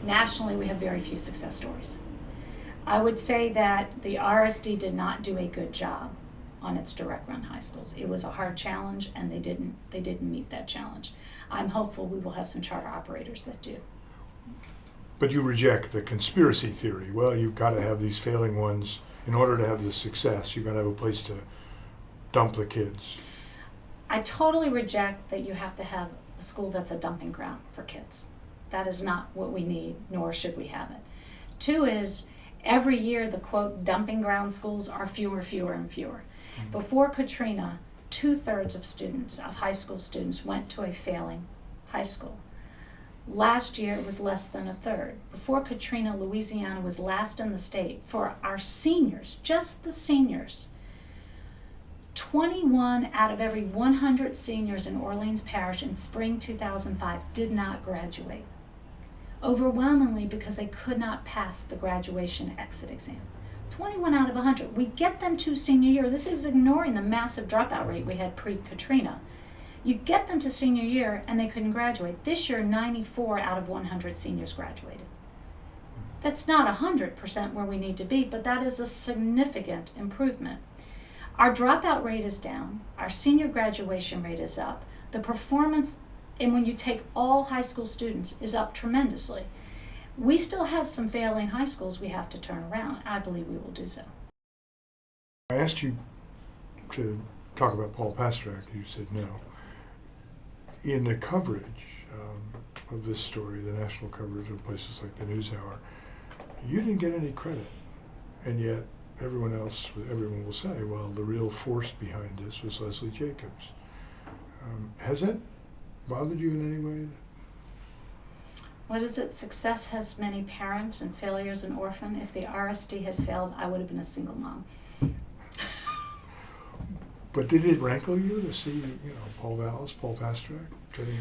Nationally, we have very few success stories. I would say that the RSD did not do a good job on its direct run high schools. It was a hard challenge, and they didn't meet that challenge. I'm hopeful we will have some charter operators that do. But you reject the conspiracy theory. Well, you've got to have these failing ones in order to have the success. You've got to have a place to dump the kids. I totally reject that you have to have a school that's a dumping ground for kids. That is not what we need, nor should we have it. 2 is, every year the quote dumping ground schools are fewer and fewer. Mm-hmm. Before Katrina, 2/3 of students, of high school students, went to a failing high school. Last year it was less than 1/3. Before Katrina, Louisiana was last in the state for our seniors, just the seniors. 21 out of every 100 seniors in Orleans Parish in spring 2005 did not graduate. Overwhelmingly because they could not pass the graduation exit exam. 21 out of 100. We get them to senior year. This is ignoring the massive dropout rate we had pre-Katrina. You get them to senior year and they couldn't graduate. This year, 94 out of 100 seniors graduated. That's not 100% where we need to be, but that is a significant improvement. Our dropout rate is down. Our senior graduation rate is up. The performance, and when you take all high school students, is up tremendously. We still have some failing high schools we have to turn around. I believe we will do so. I asked you to talk about Paul Pastorak. You said no. In the coverage of this story, the national coverage of places like the NewsHour, you didn't get any credit, and yet everyone will say, well, the real force behind this was Leslie Jacobs. Has that bothered you in any way? What is it? Success has many parents and failures an orphan. If the RSD had failed, I would have been a single mom. But did it rankle you to see, Paul Vallis, Paul Pastorak getting...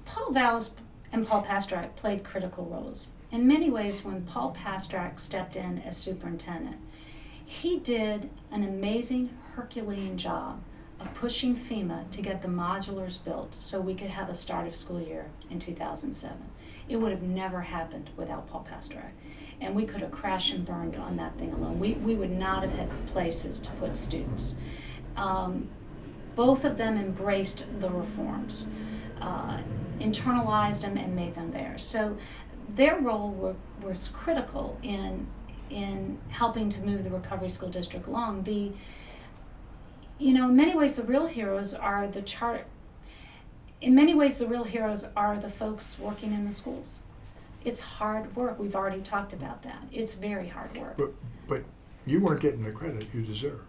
Paul Vallis and Paul Pastorak played critical roles. In many ways, when Paul Pastorak stepped in as superintendent, he did an amazing Herculean job of pushing FEMA to get the modulars built so we could have a start of school year in 2007. It would have never happened without Paul Pastorak. And we could have crashed and burned on that thing alone. We would not have had places to put students. Both of them embraced the reforms, internalized them and made them theirs. So their role was critical in helping to move the Recovery School District along. In many ways, the real heroes are the folks working in the schools. It's hard work. We've already talked about that. It's very hard work. But you weren't getting the credit you deserve.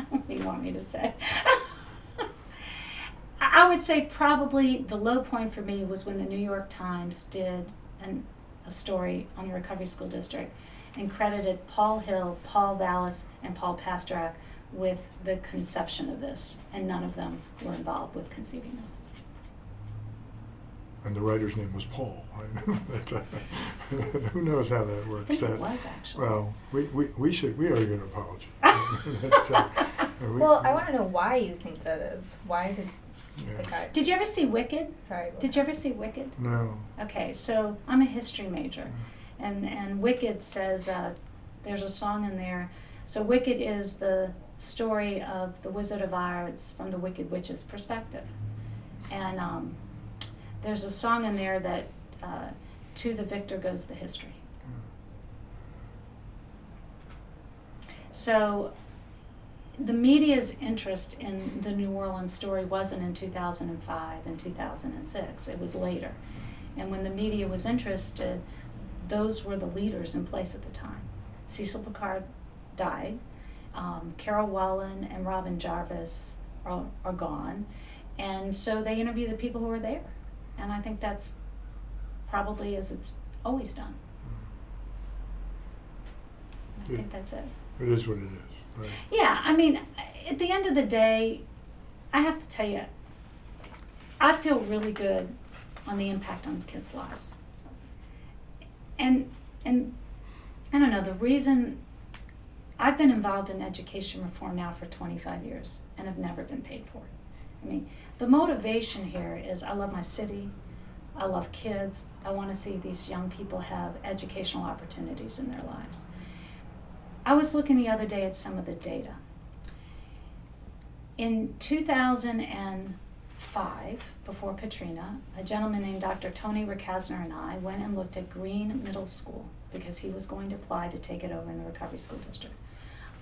What do you want me to say? I would say probably the low point for me was when the New York Times did a story on the Recovery School District and credited Paul Hill, Paul Vallis, and Paul Pastorak with the conception of this, and none of them were involved with conceiving this. and the writer's name was Paul. Right? Who knows how that works? I think it was actually. Well, we owe you an apology. Well, I want to know why you think that is. Why did Yeah. the guy? Did you ever see Wicked? Sorry. Did you ever see Wicked? No. Okay, so I'm a history major, and Wicked says there's a song in there. So Wicked is the story of the Wizard of Oz from the Wicked Witch's perspective, and there's a song in there that to the victor goes the history. So the media's interest in the New Orleans story wasn't in 2005 and 2006, it was later. And when the media was interested, those were the leaders in place at the time. Cecil Picard died, Carol Wallen and Robin Jarvis are gone, and so they interview the people who are there. And I think that's probably as it's always done. I think that's it. It is what it is, right? Yeah, I mean, at the end of the day, I have to tell you, I feel really good on the impact on kids' lives. And I don't know, the reason I've been involved in education reform now for 25 years and have never been paid for it. I mean, the motivation here is I love my city, I love kids, I want to see these young people have educational opportunities in their lives. I was looking the other day at some of the data. In 2005, before Katrina, a gentleman named Dr. Tony Ricasner and I went and looked at Green Middle School because he was going to apply to take it over in the Recovery School District.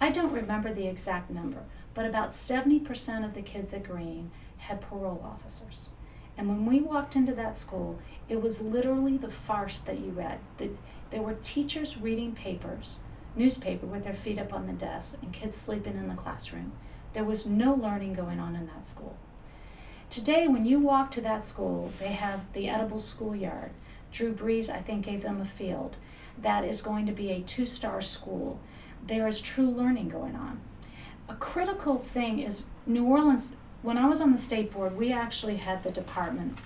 I don't remember the exact number, but about 70% of the kids at Green had parole officers. And when we walked into that school, it was literally the farce that you read. There were teachers reading newspaper with their feet up on the desk and kids sleeping in the classroom. There was no learning going on in that school. Today, when you walk to that school, they have the edible schoolyard. Drew Brees, I think, gave them a field. That is going to be a 2-star school. There is true learning going on. A critical thing is New Orleans. When I was on the state board, we actually had the department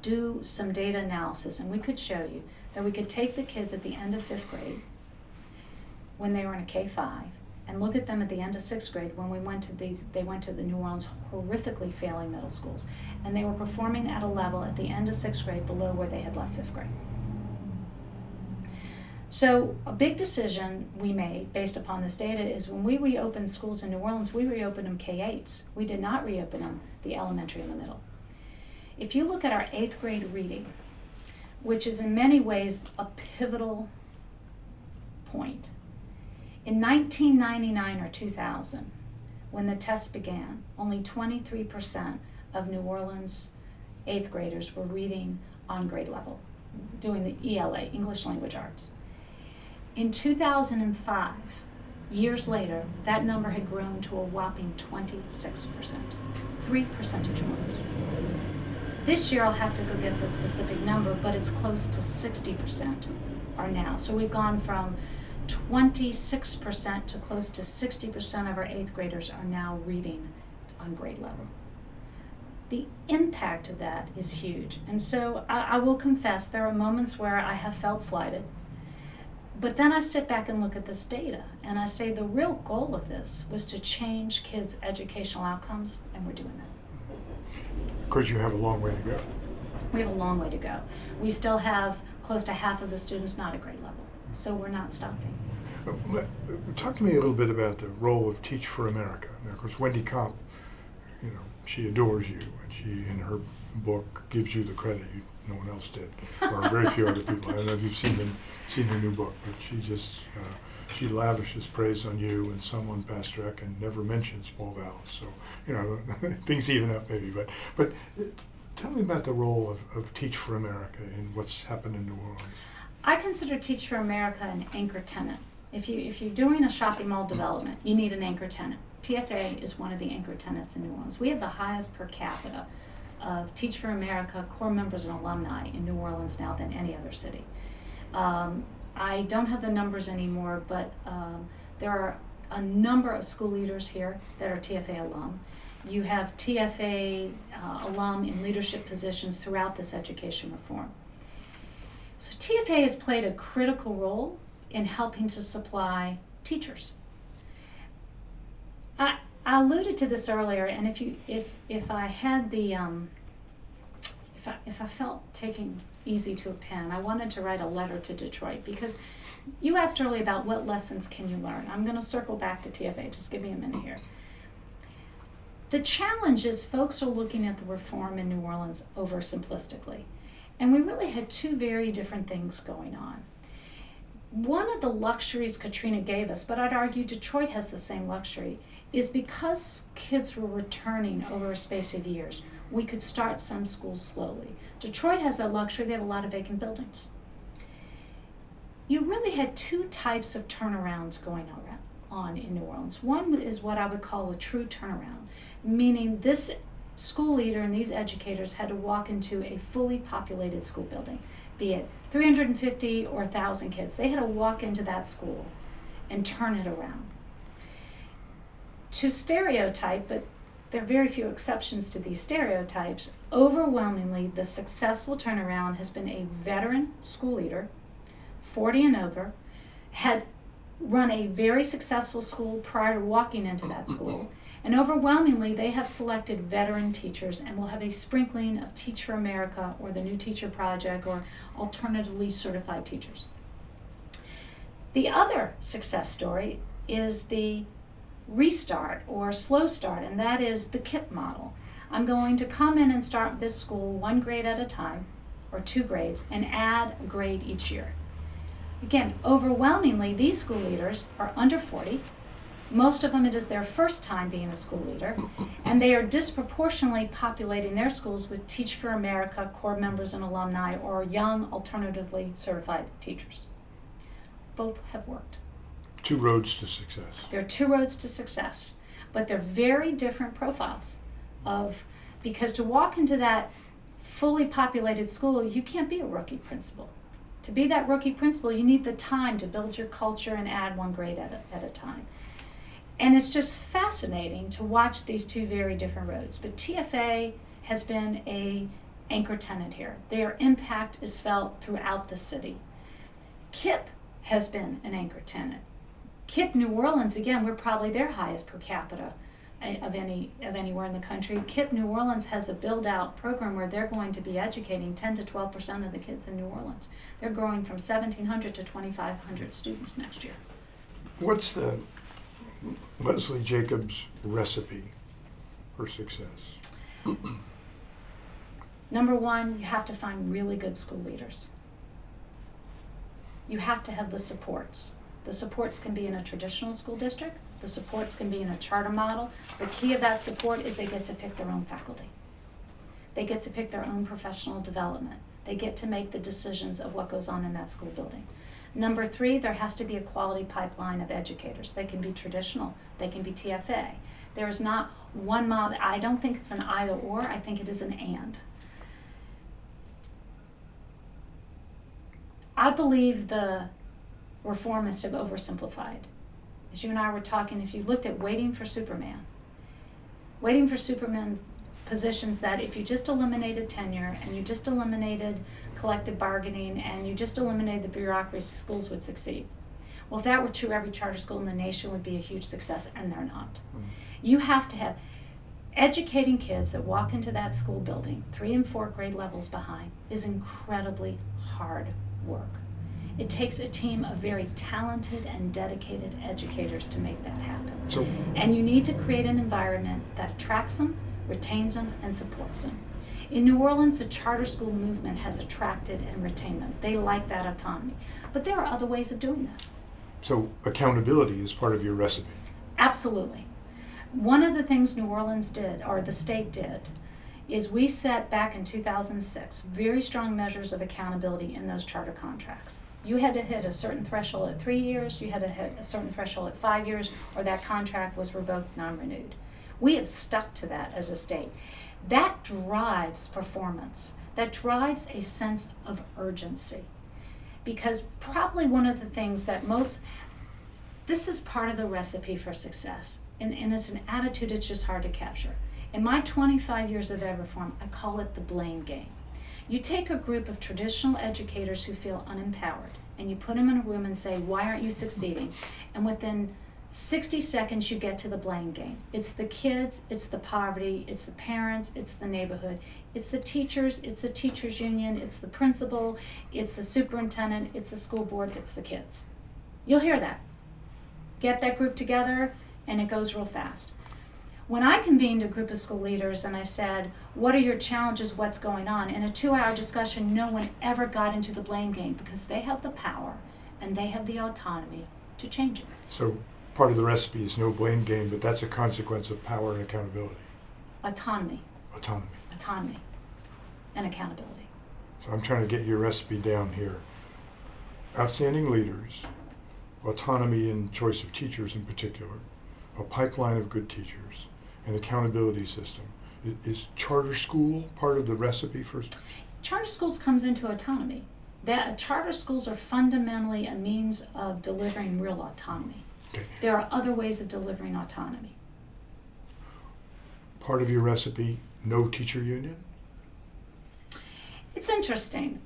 do some data analysis, and we could show you that we could take the kids at the end of 5th grade when they were in a K-5 and look at them at the end of 6th grade when they went to the New Orleans horrifically failing middle schools, and they were performing at a level at the end of 6th grade below where they had left 5th grade. So a big decision we made based upon this data is when we reopened schools in New Orleans, we reopened them K-8s. We did not reopen them the elementary and the middle. If you look at our 8th grade reading, which is in many ways a pivotal point, in 1999 or 2000, when the test began, only 23% of New Orleans 8th graders were reading on grade level, doing the ELA, English Language Arts. In 2005, years later, that number had grown to a whopping 26%, 3 percentage points. This year I'll have to go get the specific number, but it's close to 60% are now. So we've gone from 26% to close to 60% of our 8th graders are now reading on grade level. The impact of that is huge. And so I will confess there are moments where I have felt slighted. But then I sit back and look at this data, and I say the real goal of this was to change kids' educational outcomes, and we're doing that. Of course, you have a long way to go. We have a long way to go. We still have close to half of the students not at grade level, so we're not stopping. Talk to me a little bit about the role of Teach for America. Now, of course, Wendy Kopp, she adores you, and she, in her book, gives you the credit no one else did, or very few other people. I don't know if you've seen her new book, but she lavishes praise on you and someone, Pastor Eck, and never mentions Paul Vallis. So, things even up maybe. But tell me about the role of Teach for America in what's happened in New Orleans. I consider Teach for America an anchor tenant. If you're doing a shopping mall development, you need an anchor tenant. TFA is one of the anchor tenants in New Orleans. We have the highest per capita of Teach for America core members and alumni in New Orleans now than any other city. I don't have the numbers anymore, but there are a number of school leaders here that are TFA alum. You have TFA alum in leadership positions throughout this education reform. So TFA has played a critical role in helping to supply teachers. I alluded to this earlier, and if I had the if I felt taking easy to a pen, I wanted to write a letter to Detroit, because you asked earlier about what lessons can you learn. I'm going to circle back to TFA. Just give me a minute here. The challenge is folks are looking at the reform in New Orleans oversimplistically. And we really had two very different things going on. One of the luxuries Katrina gave us, but I'd argue Detroit has the same luxury, is because kids were returning over a space of years, we could start some schools slowly. Detroit has that luxury. They have a lot of vacant buildings. You really had two types of turnarounds going on in New Orleans. One is what I would call a true turnaround, meaning this school leader and these educators had to walk into a fully populated school building, be it 350 or 1,000 kids. They had to walk into that school and turn it around. To stereotype, but there are very few exceptions to these stereotypes, overwhelmingly the successful turnaround has been a veteran school leader, 40 and over, had run a very successful school prior to walking into that school, and overwhelmingly they have selected veteran teachers and will have a sprinkling of Teach for America or the New Teacher Project or alternatively certified teachers. The other success story is the restart or slow start, and that is the KIPP model. I'm going to come in and start this school one grade at a time, or 2 grades, and add a grade each year. Again, overwhelmingly, these school leaders are under 40. Most of them, it is their first time being a school leader, and they are disproportionately populating their schools with Teach for America core members and alumni or young, alternatively certified teachers. Both have worked. 2 roads to success. There are 2 roads to success, but they're very different profiles because to walk into that fully populated school, you can't be a rookie principal. To be that rookie principal, you need the time to build your culture and add 1 grade at a time. And it's just fascinating to watch these 2 very different roads. But TFA has been an anchor tenant here. Their impact is felt throughout the city. KIPP has been an anchor tenant. KIPP New Orleans, again, we're probably their highest per capita of anywhere in the country. KIPP New Orleans has a build-out program where they're going to be educating 10 to 12% of the kids in New Orleans. They're growing from 1,700 to 2,500 students next year. What's the Leslie Jacobs recipe for success? Number 1, you have to find really good school leaders. You have to have the supports. The supports can be in a traditional school district. The supports can be in a charter model. The key of that support is they get to pick their own faculty. They get to pick their own professional development. They get to make the decisions of what goes on in that school building. Number 3, there has to be a quality pipeline of educators. They can be traditional. They can be TFA. There is not one model. I don't think it's an either or. I think it is an and. I believe the reformists have oversimplified. As you and I were talking, if you looked at Waiting for Superman positions that if you just eliminated tenure and you just eliminated collective bargaining and you just eliminated the bureaucracy, schools would succeed. Well, if that were true, every charter school in the nation would be a huge success, and they're not. You have to have educating kids that walk into that school building 3 and 4 grade levels behind is incredibly hard work. It takes a team of very talented and dedicated educators to make that happen. And you need to create an environment that attracts them, retains them, and supports them. In New Orleans, the charter school movement has attracted and retained them. They like that autonomy. But there are other ways of doing this. So accountability is part of your recipe. Absolutely. One of the things New Orleans did, or the state did, is we set back in 2006 very strong measures of accountability in those charter contracts. You had to hit a certain threshold at 3 years, you had to hit a certain threshold at 5 years, or that contract was revoked, non-renewed. We have stuck to that as a state. That drives performance. That drives a sense of urgency. Because probably one of the things that this is part of the recipe for success, and it's an attitude it's just hard to capture. In my 25 years of ed reform, I call it the blame game. You take a group of traditional educators who feel unempowered, and you put them in a room and say, why aren't you succeeding? And within 60 seconds, you get to the blame game. It's the kids, it's the poverty, it's the parents, it's the neighborhood, it's the teachers union, it's the principal, it's the superintendent, it's the school board, it's the kids. You'll hear that. Get that group together, and it goes real fast. When I convened a group of school leaders and I said, what are your challenges, what's going on? In a 2-hour discussion, no one ever got into the blame game because they have the power and they have the autonomy to change it. So part of the recipe is no blame game, but that's a consequence of power and accountability. Autonomy, Autonomy. and accountability. So I'm trying to get your recipe down here. Outstanding leaders, autonomy in choice of teachers in particular, a pipeline of good teachers, an accountability system. Is charter school part of the recipe for? Charter schools comes into autonomy. Charter schools are fundamentally a means of delivering real autonomy. Okay. There are other ways of delivering autonomy. Part of your recipe, no teacher union? It's interesting.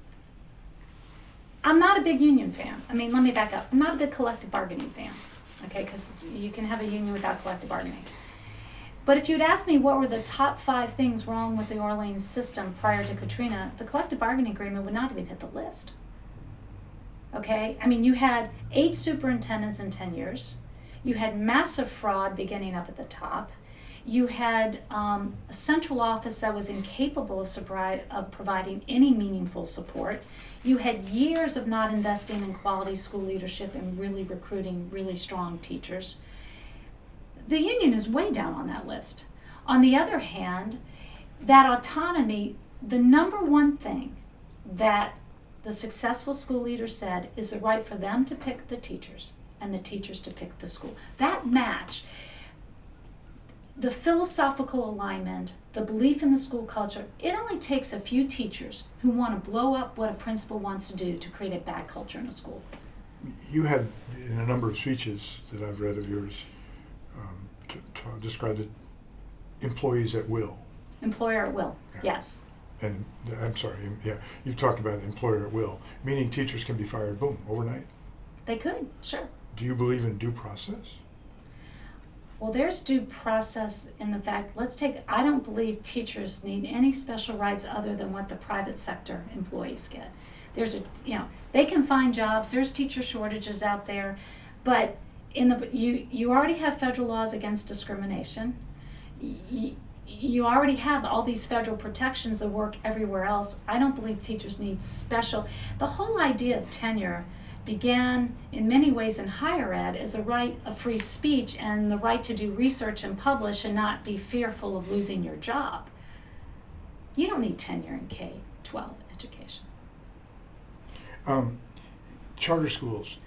I'm not a big union fan. I mean, let me back up. I'm not a big collective bargaining fan, okay, because you can have a union without collective bargaining. But if you'd asked me what were the top 5 things wrong with the Orleans system prior to Katrina, the collective bargaining agreement would not even hit the list. Okay? I mean, you had 8 superintendents in 10 years. You had massive fraud beginning up at the top. You had a central office that was incapable of providing any meaningful support. You had years of not investing in quality school leadership and really recruiting really strong teachers. The union is way down on that list. On the other hand, that autonomy, the number one thing that the successful school leader said is the right for them to pick the teachers and the teachers to pick the school. That match, the philosophical alignment, the belief in the school culture, it only takes a few teachers who want to blow up what a principal wants to do to create a bad culture in a school. You had, in a number of speeches that I've read of yours, described it employees at will. Employer at will, Yeah. yes. And I'm sorry, yeah, you've talked about employer at will, meaning teachers can be fired, boom, overnight. They could, sure. Do you believe in due process? Well, there's due process in the fact, I don't believe teachers need any special rights other than what the private sector employees get. They can find jobs, there's teacher shortages out there, but you already have federal laws against discrimination. You already have all these federal protections that work everywhere else. I don't believe teachers need special. The whole idea of tenure began in many ways in higher ed as a right of free speech and the right to do research and publish and not be fearful of losing your job. You don't need tenure in K-12 education. Charter schools,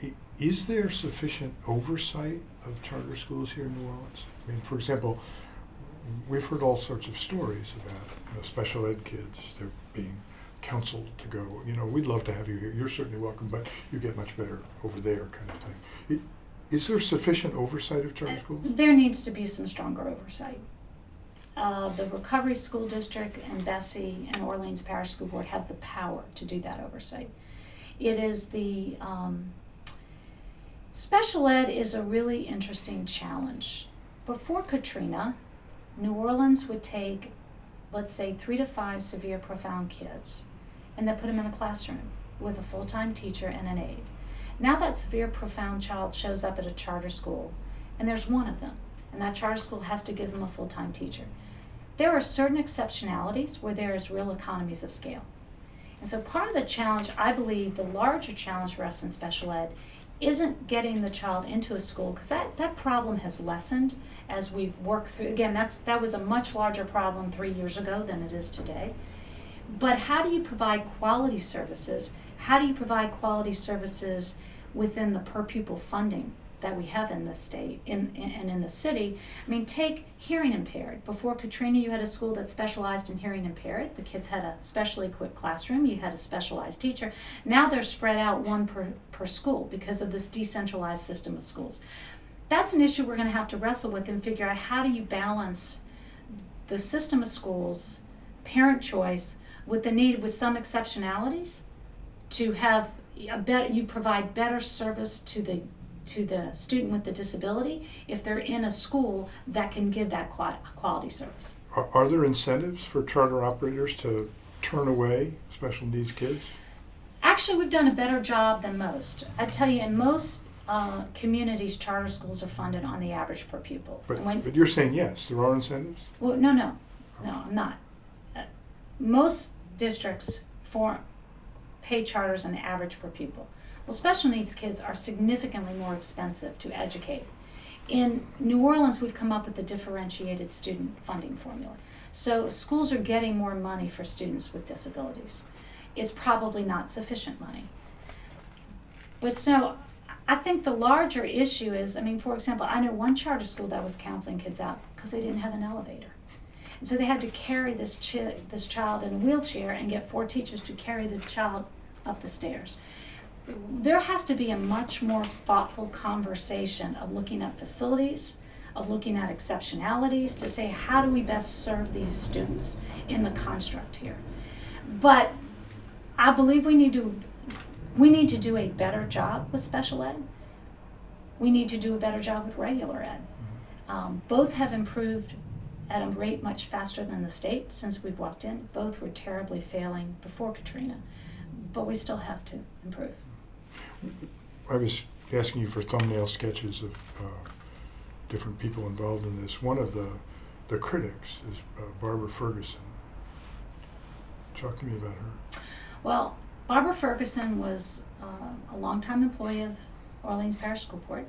is there sufficient oversight of charter schools here in New Orleans? I mean, for example, we've heard all sorts of stories about special ed kids. They're being counseled to go, we'd love to have you here. You're certainly welcome, but you get much better over there, kind of thing. Is there sufficient oversight of charter schools? There needs to be some stronger oversight. The Recovery School District and Bessie and Orleans Parish School Board have the power to do that oversight. It is the special ed is a really interesting challenge. Before Katrina, New Orleans would take, let's say, 3 to 5 severe profound kids, and then put them in a classroom with a full-time teacher and an aide. Now that severe profound child shows up at a charter school, and there's one of them, and that charter school has to give them a full-time teacher. There are certain exceptionalities where there is real economies of scale. And so part of the challenge, I believe, the larger challenge for us in special ed isn't getting the child into a school, because that problem has lessened as we've worked through. Again, that was a much larger problem 3 years ago than it is today. But how do you provide quality services? How do you provide quality services within the per pupil funding that we have in the state and in the city? I mean, take hearing impaired. Before Katrina, you had a school that specialized in hearing impaired. The kids had a specially equipped classroom. You had a specialized teacher. Now they're spread out one per school because of this decentralized system of schools. That's an issue we're going to have to wrestle with and figure out, how do you balance the system of schools, parent choice, with the need, with some exceptionalities, to have you provide better service to the student with the disability if they're in a school that can give that quality service. Are there incentives for charter operators to turn away special needs kids? Actually, we've done a better job than most. I tell you, in most communities, charter schools are funded on the average per pupil. But you're saying yes, there are incentives? Well, no, I'm not. Most districts pay charters on the average per pupil. Well, special needs kids are significantly more expensive to educate. In New Orleans, we've come up with a differentiated student funding formula. So schools are getting more money for students with disabilities. It's probably not sufficient money. But so I think the larger issue is, for example, I know one charter school that was counseling kids out because they didn't have an elevator. And so they had to carry this child in a wheelchair and get 4 teachers to carry the child up the stairs. There has to be a much more thoughtful conversation of looking at facilities, of looking at exceptionalities to say, how do we best serve these students in the construct here? But I believe we need to do a better job with special ed. We need to do a better job with regular ed. Both have improved at a rate much faster than the state since we've walked in. Both were terribly failing before Katrina, but we still have to improve. I was asking you for thumbnail sketches of different people involved in this. One of the critics is Barbara Ferguson. Talk to me about her. Well, Barbara Ferguson was a longtime employee of Orleans Parish School Board.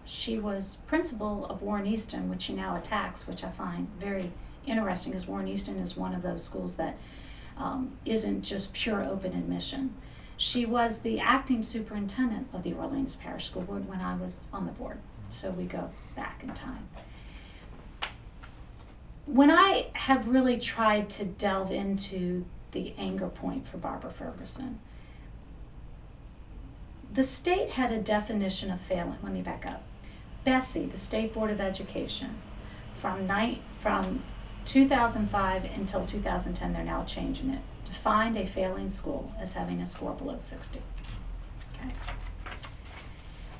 She was principal of Warren Easton, which she now attacks, which I find very interesting, because Warren Easton is one of those schools that isn't just pure open admission. She was the acting superintendent of the Orleans Parish School Board when I was on the board, so we go back in time. When I have really tried to delve into the anger point for Barbara Ferguson, the state had a definition of failing. Let me back up. Bessie, the State Board of Education, from 2005 until 2010, they're now changing it, defined a failing school as having a score below 60. Okay.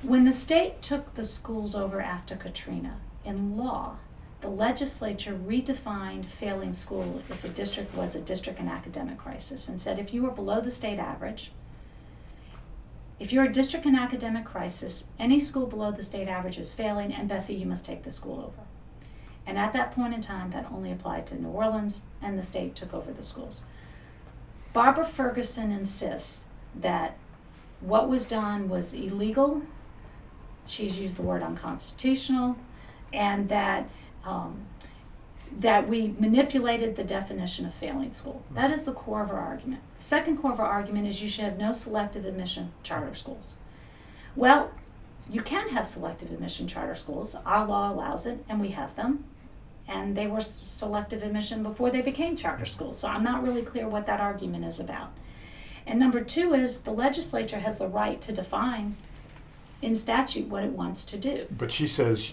When the state took the schools over after Katrina, in law, the legislature redefined failing school if a district was a district in academic crisis and said if you were below the state average, if you're a district in academic crisis, any school below the state average is failing, and Bessie, you must take the school over. And at that point in time, that only applied to New Orleans, and the state took over the schools. Barbara Ferguson insists that what was done was illegal, she's used the word unconstitutional, and that we manipulated the definition of failing school. That is the core of our argument. The second core of our argument is you should have no selective admission charter schools. Well, you can have selective admission charter schools. Our law allows it, and we have them. And they were selective admission before they became charter schools. So I'm not really clear what that argument is about. And number 2 is the legislature has the right to define in statute what it wants to do. But she says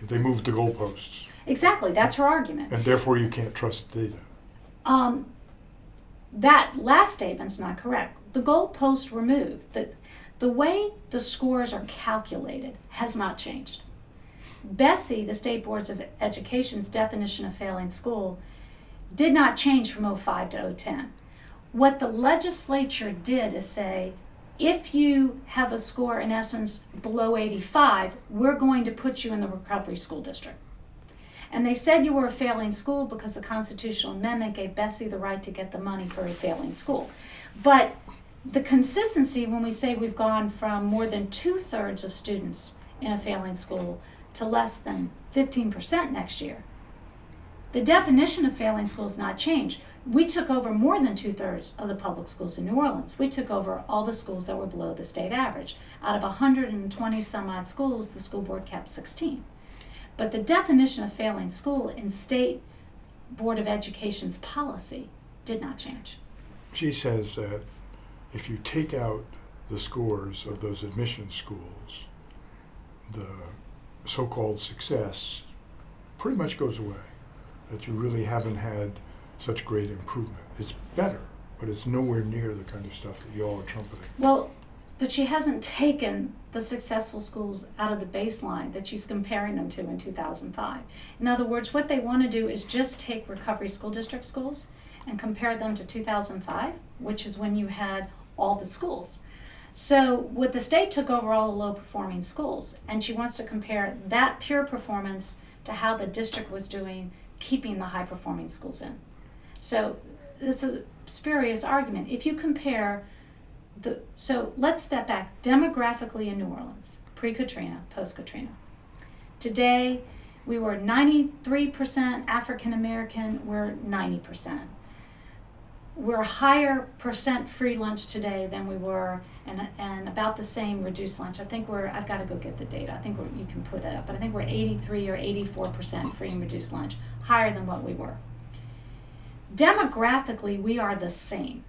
they moved the goalposts. Exactly, that's her argument. And therefore you can't trust the data. That last statement's not correct. The goalposts were moved. The way the scores are calculated has not changed. Bessie, the State Boards of Education's definition of failing school, did not change from 2005 to 2010. What the legislature did is say, if you have a score in essence below 85, we're going to put you in the recovery school district. And they said you were a failing school because the constitutional amendment gave Bessie the right to get the money for a failing school. But the consistency when we say we've gone from more than 2/3 of students in a failing school to less than 15% next year, the definition of failing school has not changed. We took over more than 2/3 of the public schools in New Orleans. We took over all the schools that were below the state average. Out of 120 some odd schools, the school board kept 16. But the definition of failing school in State Board of Education's policy did not change. She says that if you take out the scores of those admission schools, the so-called success pretty much goes away. that you really haven't had such great improvement. It's better, but it's nowhere near the kind of stuff that you all are trumpeting. Well, but she hasn't taken the successful schools out of the baseline that she's comparing them to in 2005. In other words, what they want to do is just take recovery school district schools and compare them to 2005, which is when you had all the schools. So what the state took over all the low performing schools, and she wants to compare that pure performance to how the district was doing keeping the high performing schools in. So it's a spurious argument. If you compare so let's step back demographically in New Orleans, pre-Katrina, post-Katrina. Today, we were 93% African American, we're 90%. We're higher percent free lunch today than we were, and about the same reduced lunch. I've got to go get the data. I think you can put it up, but I think we're 83 or 84% free and reduced lunch, higher than what we were. Demographically, we are the same.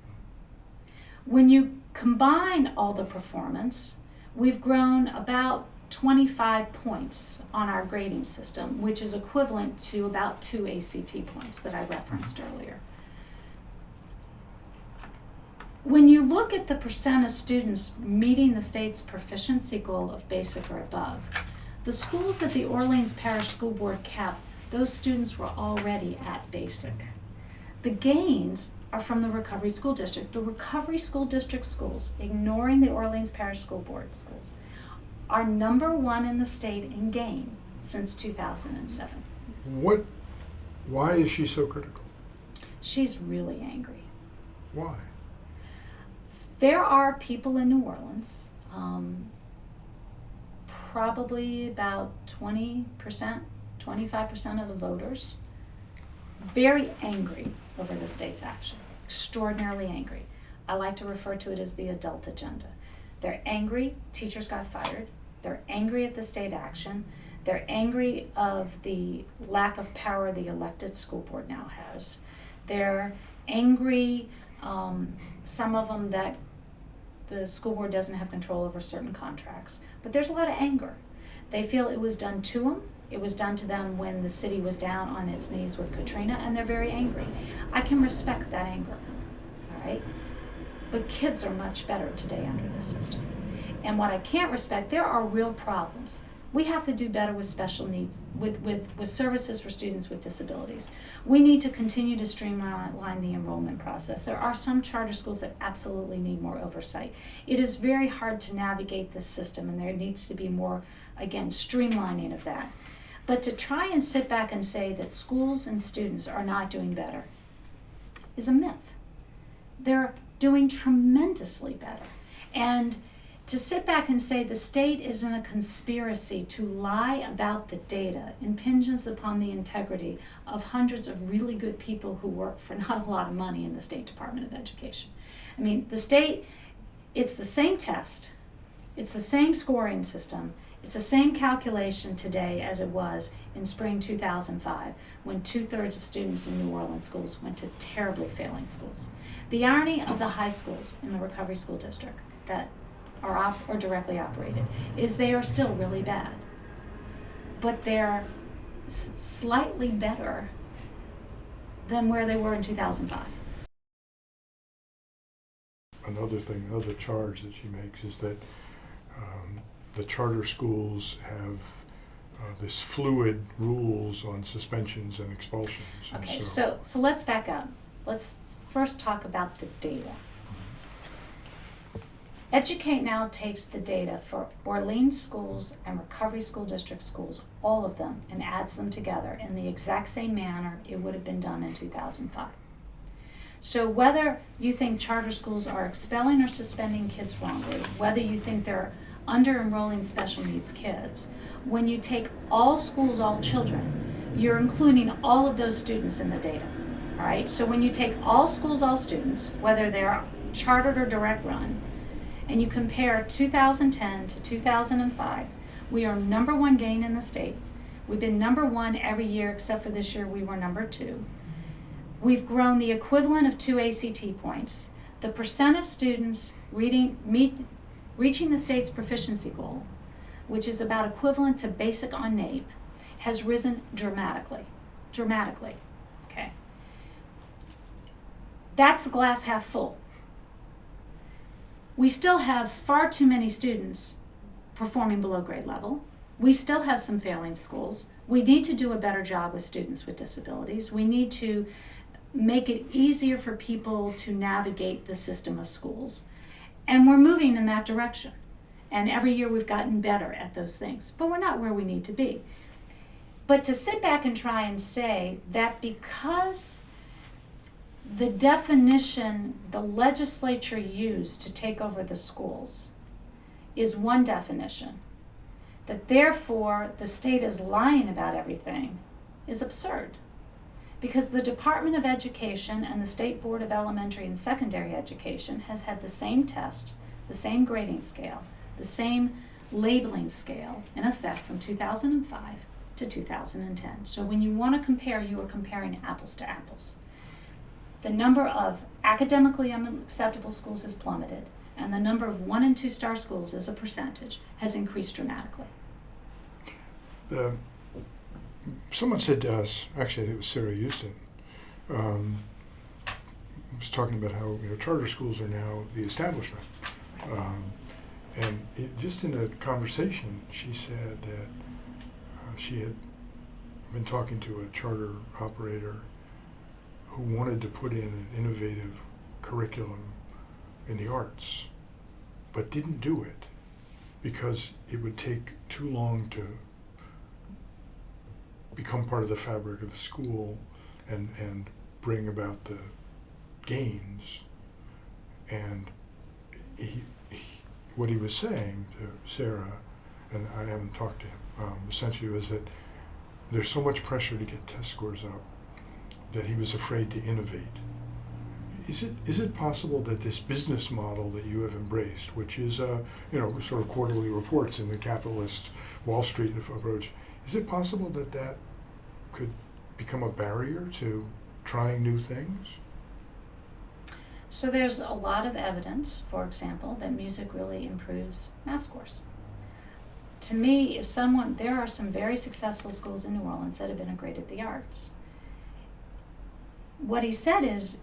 When you combine all the performance, we've grown about 25 points on our grading system, which is equivalent to about 2 ACT points that I referenced earlier. When you look at the percent of students meeting the state's proficiency goal of basic or above, the schools that the Orleans Parish School Board kept, those students were already at basic. The gains are from the Recovery School District. The Recovery School District schools, ignoring the Orleans Parish School Board schools, are #1 in the state in gain since 2007. Why is she so critical? She's really angry. Why? There are people in New Orleans, probably about 20%, 25% of the voters, very angry over the state's action, extraordinarily angry. I like to refer to it as the adult agenda. They're angry teachers got fired. They're angry at the state action. They're angry of the lack of power the elected school board now has. They're angry, some of them, that the school board doesn't have control over certain contracts. But there's a lot of anger. They feel it was done to them. It was done to them when the city was down on its knees with Katrina, and they're very angry. I can respect that anger, all right? But kids are much better today under this system. And what I can't respect, there are real problems. We have to do better with special needs, with services for students with disabilities. We need to continue to streamline the enrollment process. There are some charter schools that absolutely need more oversight. It is very hard to navigate this system, and there needs to be more, again, streamlining of that. But to try and sit back and say that schools and students are not doing better is a myth. They're doing tremendously better. And to sit back and say the state is in a conspiracy to lie about the data impinges upon the integrity of hundreds of really good people who work for not a lot of money in the State Department of Education. I mean, the state, it's the same test, it's the same scoring system, it's the same calculation today as it was in spring 2005, when 2/3 of students in New Orleans schools went to terribly failing schools. The irony of the high schools in the Recovery School District that are or directly operated is they are still really bad, but they're slightly better than where they were in 2005. Another charge that she makes is that the charter schools have this fluid rules on suspensions and expulsions. Okay, and so let's back up. Let's first talk about the data. Educate Now takes the data for Orleans schools and Recovery School District schools, all of them, and adds them together in the exact same manner it would have been done in 2005. So whether you think charter schools are expelling or suspending kids wrongly, whether you think they're under-enrolling special needs kids, when you take all schools, all children, you're including all of those students in the data, all right? So when you take all schools, all students, whether they're chartered or direct run, and you compare 2010 to 2005, we are #1 gain in the state. We've been #1 every year except for this year we were #2. We've grown the equivalent of 2 ACT points. The percent of students reaching the state's proficiency goal, which is about equivalent to basic on NAEP, has risen dramatically. dramatically. Okay. That's the glass half full. We still have far too many students performing below grade level. We still have some failing schools. We need to do a better job with students with disabilities. We need to make it easier for people to navigate the system of schools. And we're moving in that direction. And every year we've gotten better at those things. But we're not where we need to be. But to sit back and try and say that because the definition the legislature used to take over the schools is one definition, that therefore the state is lying about everything, is absurd. Because the Department of Education and the State Board of Elementary and Secondary Education has had the same test, the same grading scale, the same labeling scale in effect from 2005 to 2010. So when you want to compare, you are comparing apples to apples. The number of academically unacceptable schools has plummeted, and the number of 1- and 2-star schools as a percentage has increased dramatically. Someone said to us, actually I think it was Sarah Houston, was talking about how charter schools are now the establishment. Just in a conversation, she said that she had been talking to a charter operator who wanted to put in an innovative curriculum in the arts, but didn't do it because it would take too long to become part of the fabric of the school and bring about the gains. And what he was saying to Sarah, and I haven't talked to him, essentially was that there's so much pressure to get test scores up that he was afraid to innovate. Is it possible that this business model that you have embraced, which is sort of quarterly reports in the capitalist Wall Street approach, is it possible that that could become a barrier to trying new things? So there's a lot of evidence, for example, that music really improves math scores. To me, there are some very successful schools in New Orleans that have integrated the arts. What he said is,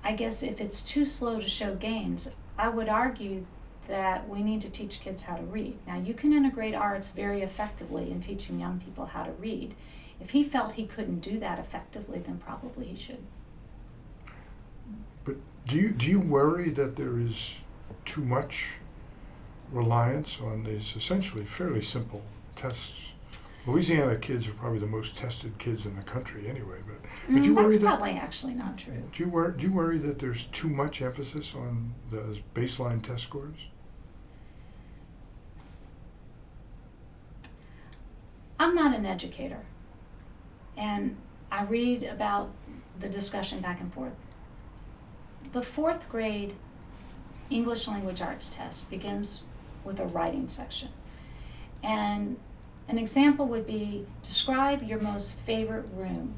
I guess if it's too slow to show gains, I would argue that we need to teach kids how to read. Now, you can integrate arts very effectively in teaching young people how to read. If he felt he couldn't do that effectively, then probably he should. But do you worry that there is too much reliance on these essentially fairly simple tests? Louisiana kids are probably the most tested kids in the country anyway, but do you worry that's that probably actually not true. Do you worry that there's too much emphasis on those baseline test scores? I'm not an educator, and I read about the discussion back and forth. The 4th grade English language arts test begins with a writing section. And an example would be, describe your most favorite room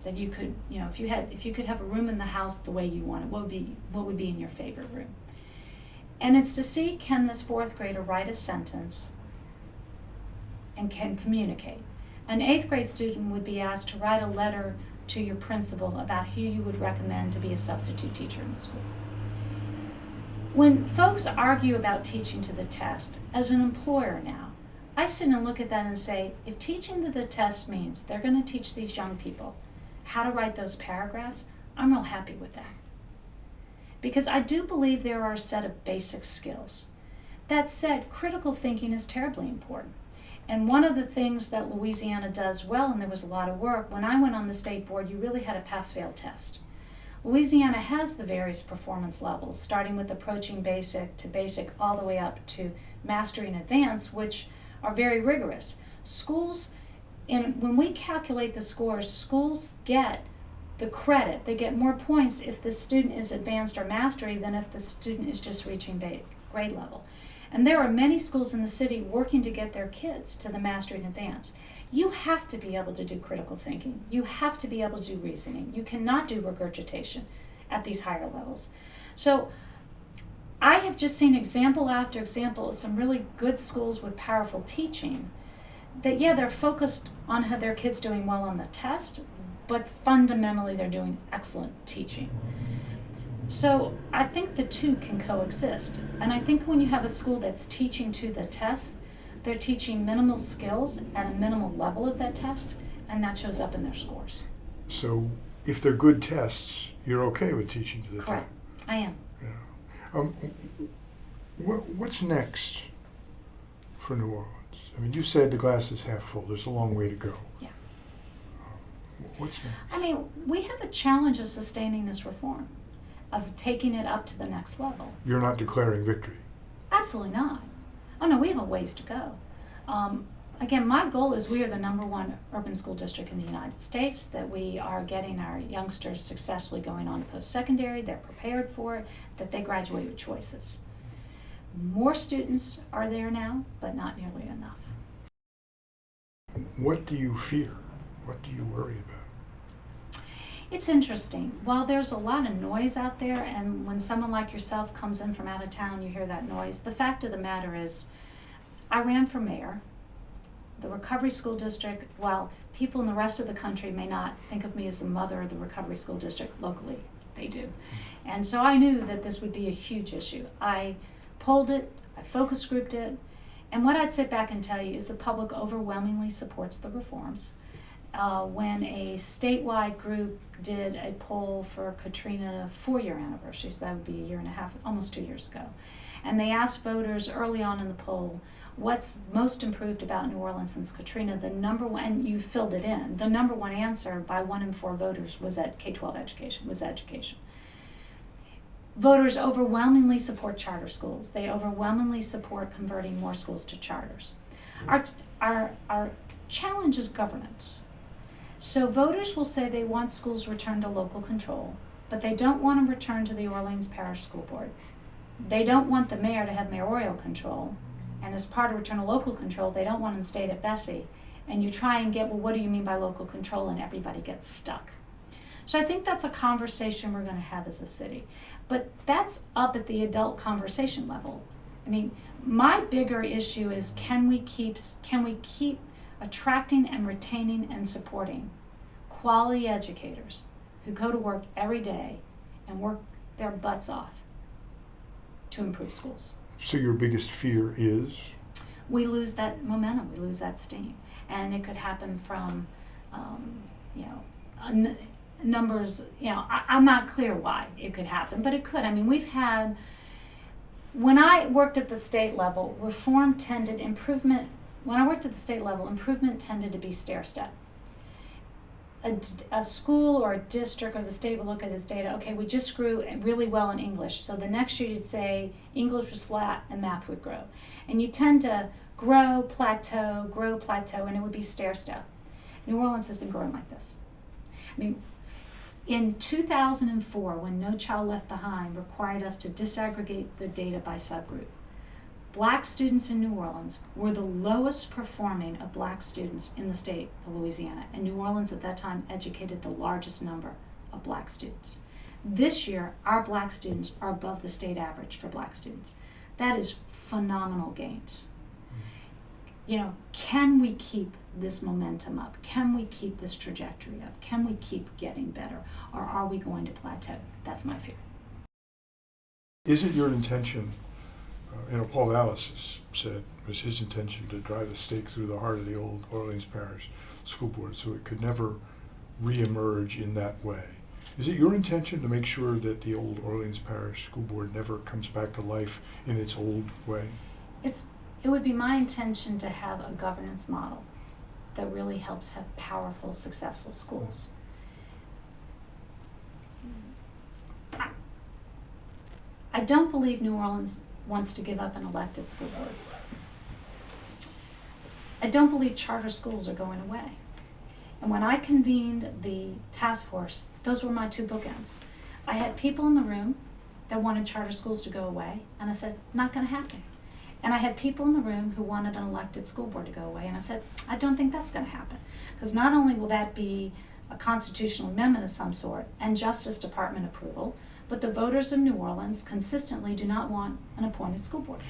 that you could, if you could have a room in the house the way you want it, what would be in your favorite room? And it's to see, can this 4th grader write a sentence and can communicate. An 8th grade student would be asked to write a letter to your principal about who you would recommend to be a substitute teacher in the school. When folks argue about teaching to the test, as an employer now, I sit and look at that and say, if teaching to the test means they're going to teach these young people how to write those paragraphs, I'm real happy with that. Because I do believe there are a set of basic skills. That said, critical thinking is terribly important. And one of the things that Louisiana does well, and there was a lot of work, when I went on the state board, you really had a pass-fail test. Louisiana has the various performance levels, starting with approaching basic to basic all the way up to mastering advanced, which are very rigorous. Schools, and when we calculate the scores, schools get the credit. They get more points if the student is advanced or mastery than if the student is just reaching grade level. And there are many schools in the city working to get their kids to the mastery and advanced. You have to be able to do critical thinking. You have to be able to do reasoning. You cannot do regurgitation at these higher levels. So I have just seen example after example of some really good schools with powerful teaching that, yeah, they're focused on how their kids doing well on the test, but fundamentally they're doing excellent teaching. So I think the two can coexist. And I think when you have a school that's teaching to the test, they're teaching minimal skills at a minimal level of that test, and that shows up in their scores. So if they're good tests, you're okay with teaching to the Correct. test? I am. Yeah. What's next for New Orleans? I mean, you said the glass is half full. There's a long way to go. Yeah. What's next? I mean, we have a challenge of sustaining this reform, of taking it up to the next level. You're not declaring victory. Absolutely not. Oh no, we have a ways to go. Again, my goal is we are the #1 urban school district in the United States, that we are getting our youngsters successfully going on to post-secondary, they're prepared for it, that they graduate with choices. More students are there now, but not nearly enough. What do you fear? What do you worry about? It's interesting. While there's a lot of noise out there, and when someone like yourself comes in from out of town, you hear that noise, the fact of the matter is, I ran for mayor. The Recovery School District, while people in the rest of the country may not think of me as the mother of the Recovery School District, locally they do. And so I knew that this would be a huge issue. I polled it, I focus grouped it, and what I'd sit back and tell you is the public overwhelmingly supports the reforms. When a statewide group did a poll for Katrina 4-year anniversary, so that would be a 1.5 years, almost 2 years ago, and they asked voters early on in the poll, what's most improved about New Orleans since Katrina? The number one, and you filled it in, the number one answer by 1 in 4 voters was that K-12 education, was education. Voters overwhelmingly support charter schools. They overwhelmingly support converting more schools to charters. Our challenge is governance. So voters will say they want schools returned to local control, but they don't want them returned to the Orleans Parish School Board. They don't want the mayor to have mayoral control, and as part of return to local control, they don't want them stayed at Bessie. And you try and get, well, what do you mean by local control? And everybody gets stuck. So I think that's a conversation we're going to have as a city. But that's up at the adult conversation level. I mean, my bigger issue is can we keep attracting and retaining and supporting quality educators who go to work every day and work their butts off to improve schools. So your biggest fear is? We lose that momentum, we lose that steam. And it could happen from, numbers, I'm not clear why it could happen, but it could. I mean, we've had, when I worked at the state level, improvement tended to be stair-step. A school or a district or the state would look at its data, okay, we just grew really well in English, so the next year you'd say English was flat and math would grow. And you tend to grow, plateau, and it would be stair-step. New Orleans has been growing like this. I mean, in 2004, when No Child Left Behind required us to disaggregate the data by subgroup, Black students in New Orleans were the lowest performing of Black students in the state of Louisiana, and New Orleans at that time educated the largest number of Black students. This year, our Black students are above the state average for Black students. That is phenomenal gains. Can we keep this momentum up? Can we keep this trajectory up? Can we keep getting better? Or are we going to plateau? That's my fear. Is it your intention, Paul Dallas said it was his intention to drive a stake through the heart of the old Orleans Parish School Board so it could never reemerge in that way? Is it your intention to make sure that the old Orleans Parish School Board never comes back to life in its old way? It would be my intention to have a governance model that really helps have powerful, successful schools. I don't believe New Orleans wants to give up an elected school board. I don't believe charter schools are going away. And when I convened the task force, those were my 2 bookends. I had people in the room that wanted charter schools to go away, and I said, not going to happen. And I had people in the room who wanted an elected school board to go away, and I said, I don't think that's going to happen. Because not only will that be a constitutional amendment of some sort and Justice Department approval, but the voters of New Orleans consistently do not want an appointed school board.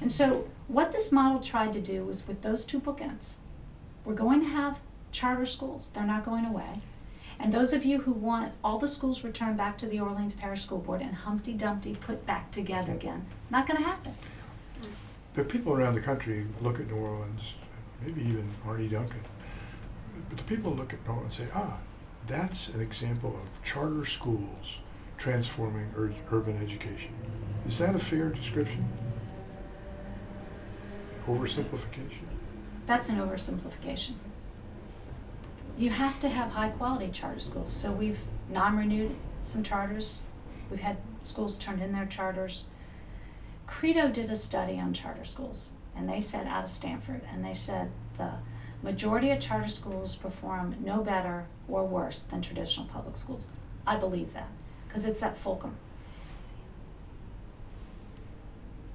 And so what this model tried to do was, with those two bookends, we're going to have charter schools. They're not going away. And those of you who want all the schools returned back to the Orleans Parish School Board and Humpty Dumpty put back together again, not going to happen. The people around the country look at New Orleans, maybe even Arnie Duncan, but the people look at New Orleans and say, that's an example of charter schools transforming urban education. Is that a fair description? Oversimplification? That's an oversimplification. You have to have high quality charter schools. So we've non-renewed some charters. We've had schools turned in their charters. Credo did a study on charter schools, and they said, out of Stanford, and they said the majority of charter schools perform no better or worse than traditional public schools. I believe that, because it's that fulcrum.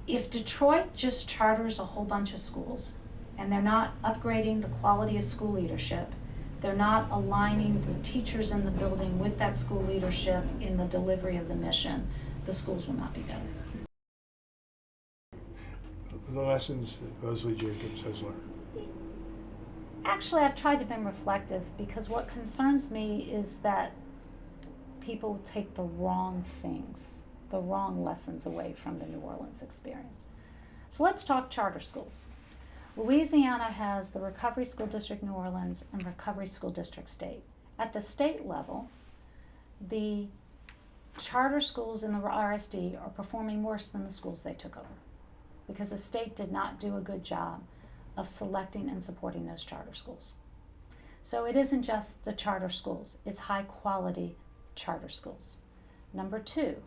If Detroit just charters a whole bunch of schools, and they're not upgrading the quality of school leadership, they're not aligning the teachers in the building with that school leadership in the delivery of the mission, the schools will not be better. The lessons that Leslie Jacobs has learned. Actually, I've tried to be reflective, because what concerns me is that people take the wrong things, the wrong lessons away from the New Orleans experience. So let's talk charter schools. Louisiana has the Recovery School District New Orleans and Recovery School District State. At the state level, the charter schools in the RSD are performing worse than the schools they took over, because the state did not do a good job of selecting and supporting those charter schools. So it isn't just the charter schools, it's high quality charter schools. Number two,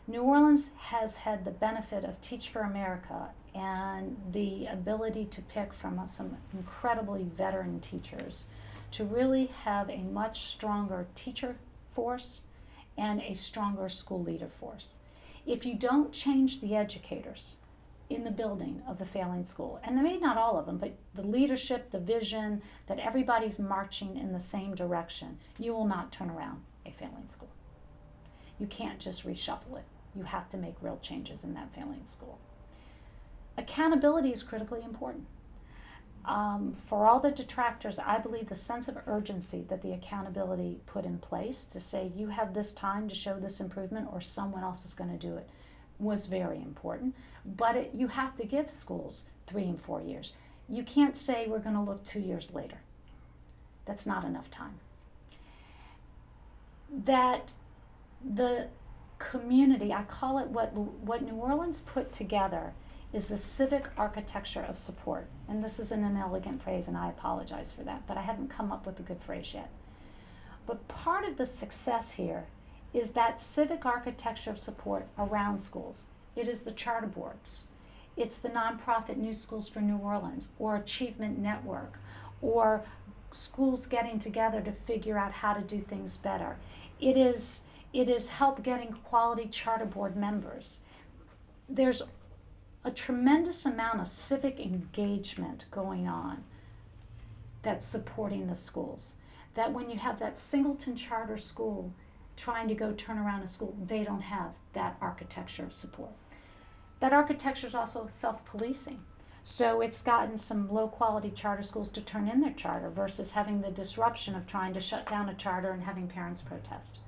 New Orleans has had the benefit of Teach for America and the ability to pick from some incredibly veteran teachers to really have a much stronger teacher force and a stronger school leader force. If you don't change the educators in the building of the failing school, and maybe not all of them, but the leadership, the vision, that everybody's marching in the same direction, you will not turn around a failing school. You can't just reshuffle it. You have to make real changes in that failing school. Accountability is critically important. For all the detractors, I believe the sense of urgency that the accountability put in place to say you have this time to show this improvement or someone else is going to do it was very important. But you have to give schools 3 and 4 years. You can't say we're going to look 2 years later. That's not enough time. That the community, I call it what New Orleans put together is the civic architecture of support. And this isn't an elegant phrase, and I apologize for that, but I haven't come up with a good phrase yet. But part of the success here is that civic architecture of support around schools. It is the charter boards. It's the nonprofit New Schools for New Orleans, or Achievement Network, or schools getting together to figure out how to do things better. It is help getting quality charter board members. There's a tremendous amount of civic engagement going on that's supporting the schools. That when you have that singleton charter school trying to go turn around a school, they don't have that architecture of support. That architecture is also self-policing. So it's gotten some low-quality charter schools to turn in their charter versus having the disruption of trying to shut down a charter and having parents protest.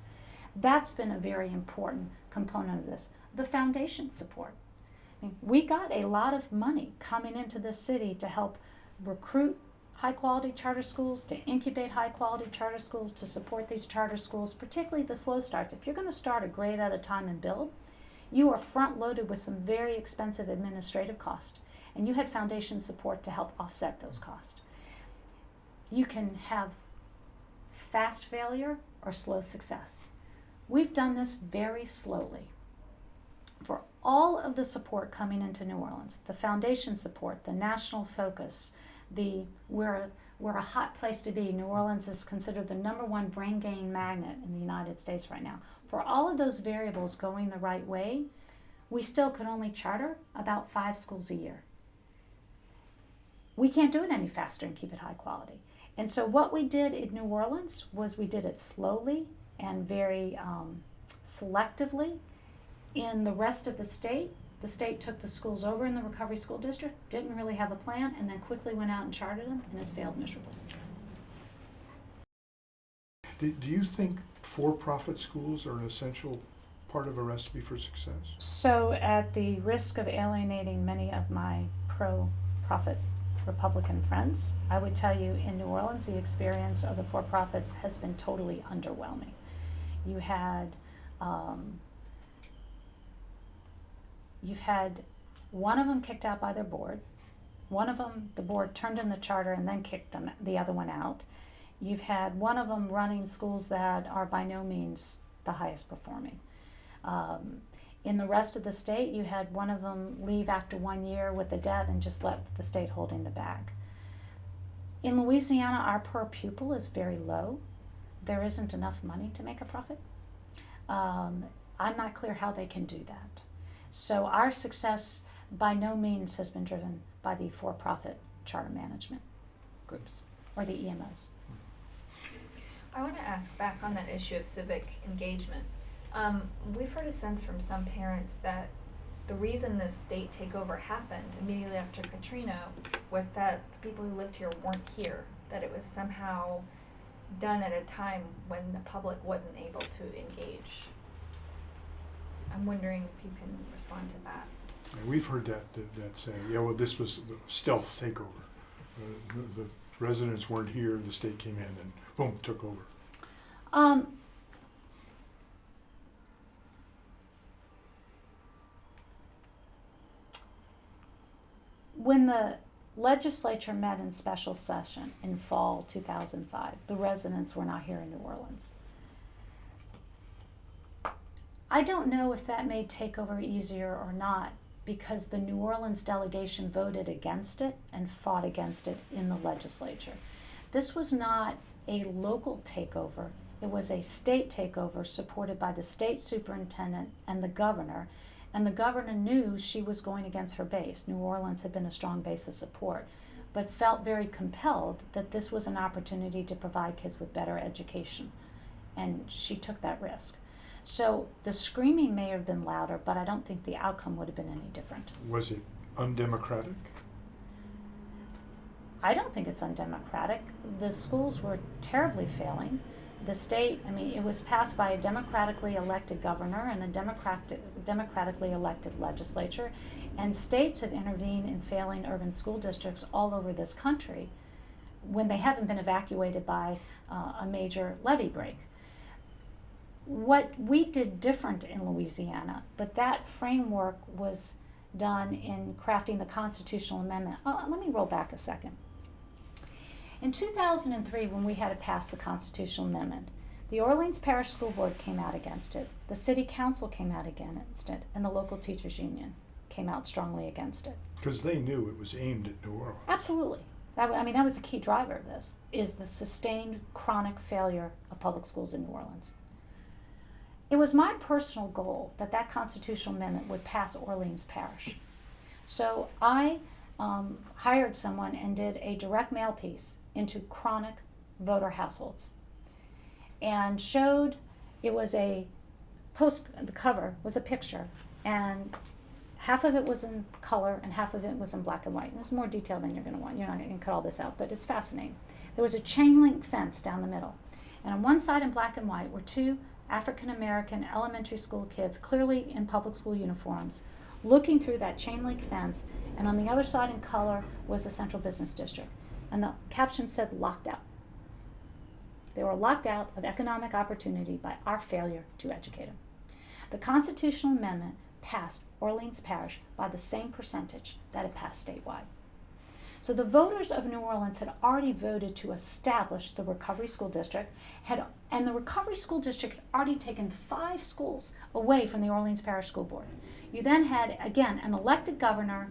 That's been a very important component of this. The foundation support. I mean, we got a lot of money coming into this city to help recruit high-quality charter schools, to incubate high-quality charter schools, to support these charter schools, particularly the slow starts. If you're going to start a grade at a time and build, you are front-loaded with some very expensive administrative costs, and you had foundation support to help offset those costs. You can have fast failure or slow success. We've done this very slowly. For all of the support coming into New Orleans, the foundation support, the national focus, we're a hot place to be. New Orleans is considered the #1 brain gain magnet in the United States right now. For all of those variables going the right way, we still could only charter about 5 schools a year. We can't do it any faster and keep it high quality. And so what we did in New Orleans was we did it slowly and very selectively. In the rest of the state, The state took the schools over in the Recovery School District, didn't really have a plan, and then quickly went out and chartered them, and it's failed miserably. Do you think for-profit schools are an essential part of a recipe for success? So at the risk of alienating many of my pro-profit Republican friends, I would tell you in New Orleans, the experience of the for-profits has been totally underwhelming. You've had one of them kicked out by their board. One of them, the board turned in the charter and then kicked the other one out. You've had one of them running schools that are by no means the highest performing. In the rest of the state, you had one of them leave after 1 year with the debt and just left the state holding the bag. In Louisiana, our per pupil is very low. There isn't enough money to make a profit. I'm not clear how they can do that. So our success by no means has been driven by the for-profit charter management groups or the EMOs. I want to ask back on that issue of civic engagement. We've heard a sense from some parents that the reason this state takeover happened immediately after Katrina was that the people who lived here weren't here, that it was somehow done at a time when the public wasn't able to engage. I'm wondering if you can respond to that. And we've heard that saying, yeah, well, this was the stealth takeover. The residents weren't here, the state came in and boom, took over. When the legislature met in special session in fall 2005, the residents were not here in New Orleans. I don't know if that made takeover easier or not, because the New Orleans delegation voted against it and fought against it in the legislature. This was not a local takeover. It was a state takeover supported by the state superintendent and the governor. And the governor knew she was going against her base. New Orleans had been a strong base of support, but felt very compelled that this was an opportunity to provide kids with better education. And she took that risk. So the screaming may have been louder, but I don't think the outcome would have been any different. Was it undemocratic? I don't think it's undemocratic. The schools were terribly failing. The state, it was passed by a democratically elected governor and a democratically elected legislature, and states have intervened in failing urban school districts all over this country when they haven't been evacuated by a major levee break. What we did different in Louisiana, but that framework was done in crafting the constitutional amendment. Let me roll back a second. In 2003, when we had to pass the constitutional amendment, the Orleans Parish School Board came out against it, the City Council came out against it, and the local teachers union came out strongly against it. Because they knew it was aimed at New Orleans. Absolutely. That was the key driver of this, is the sustained chronic failure of public schools in New Orleans. It was my personal goal that that constitutional amendment would pass Orleans Parish. So I hired someone and did a direct mail piece into chronic voter households and showed it was the cover was a picture, and half of it was in color and half of it was in black and white. And it's more detail than you're going to want. You're not going to cut all this out, but it's fascinating. There was a chain link fence down the middle, and on one side in black and white were two African American elementary school kids, clearly in public school uniforms, looking through that chain link fence, and on the other side in color was the Central Business District. And the caption said, "Locked out." They were locked out of economic opportunity by our failure to educate them. The constitutional amendment passed Orleans Parish by the same percentage that it passed statewide. So the voters of New Orleans had already voted to establish the Recovery School District, and the Recovery School District had already taken 5 schools away from the Orleans Parish School Board. You then had, again, an elected governor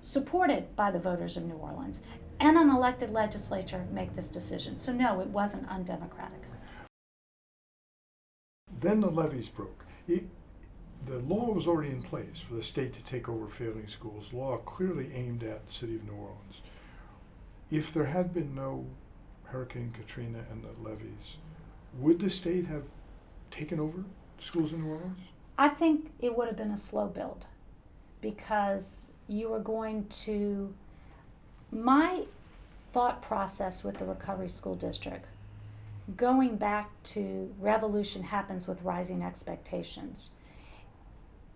supported by the voters of New Orleans and an elected legislature make this decision. So no, it wasn't undemocratic. Then the levees broke. The law was already in place for the state to take over failing schools, law clearly aimed at the city of New Orleans. If there had been no Hurricane Katrina and the levees, would the state have taken over schools in New Orleans? I think it would have been a slow build. because you are going to, my thought process with the Recovery School District, going back to revolution happens with rising expectations,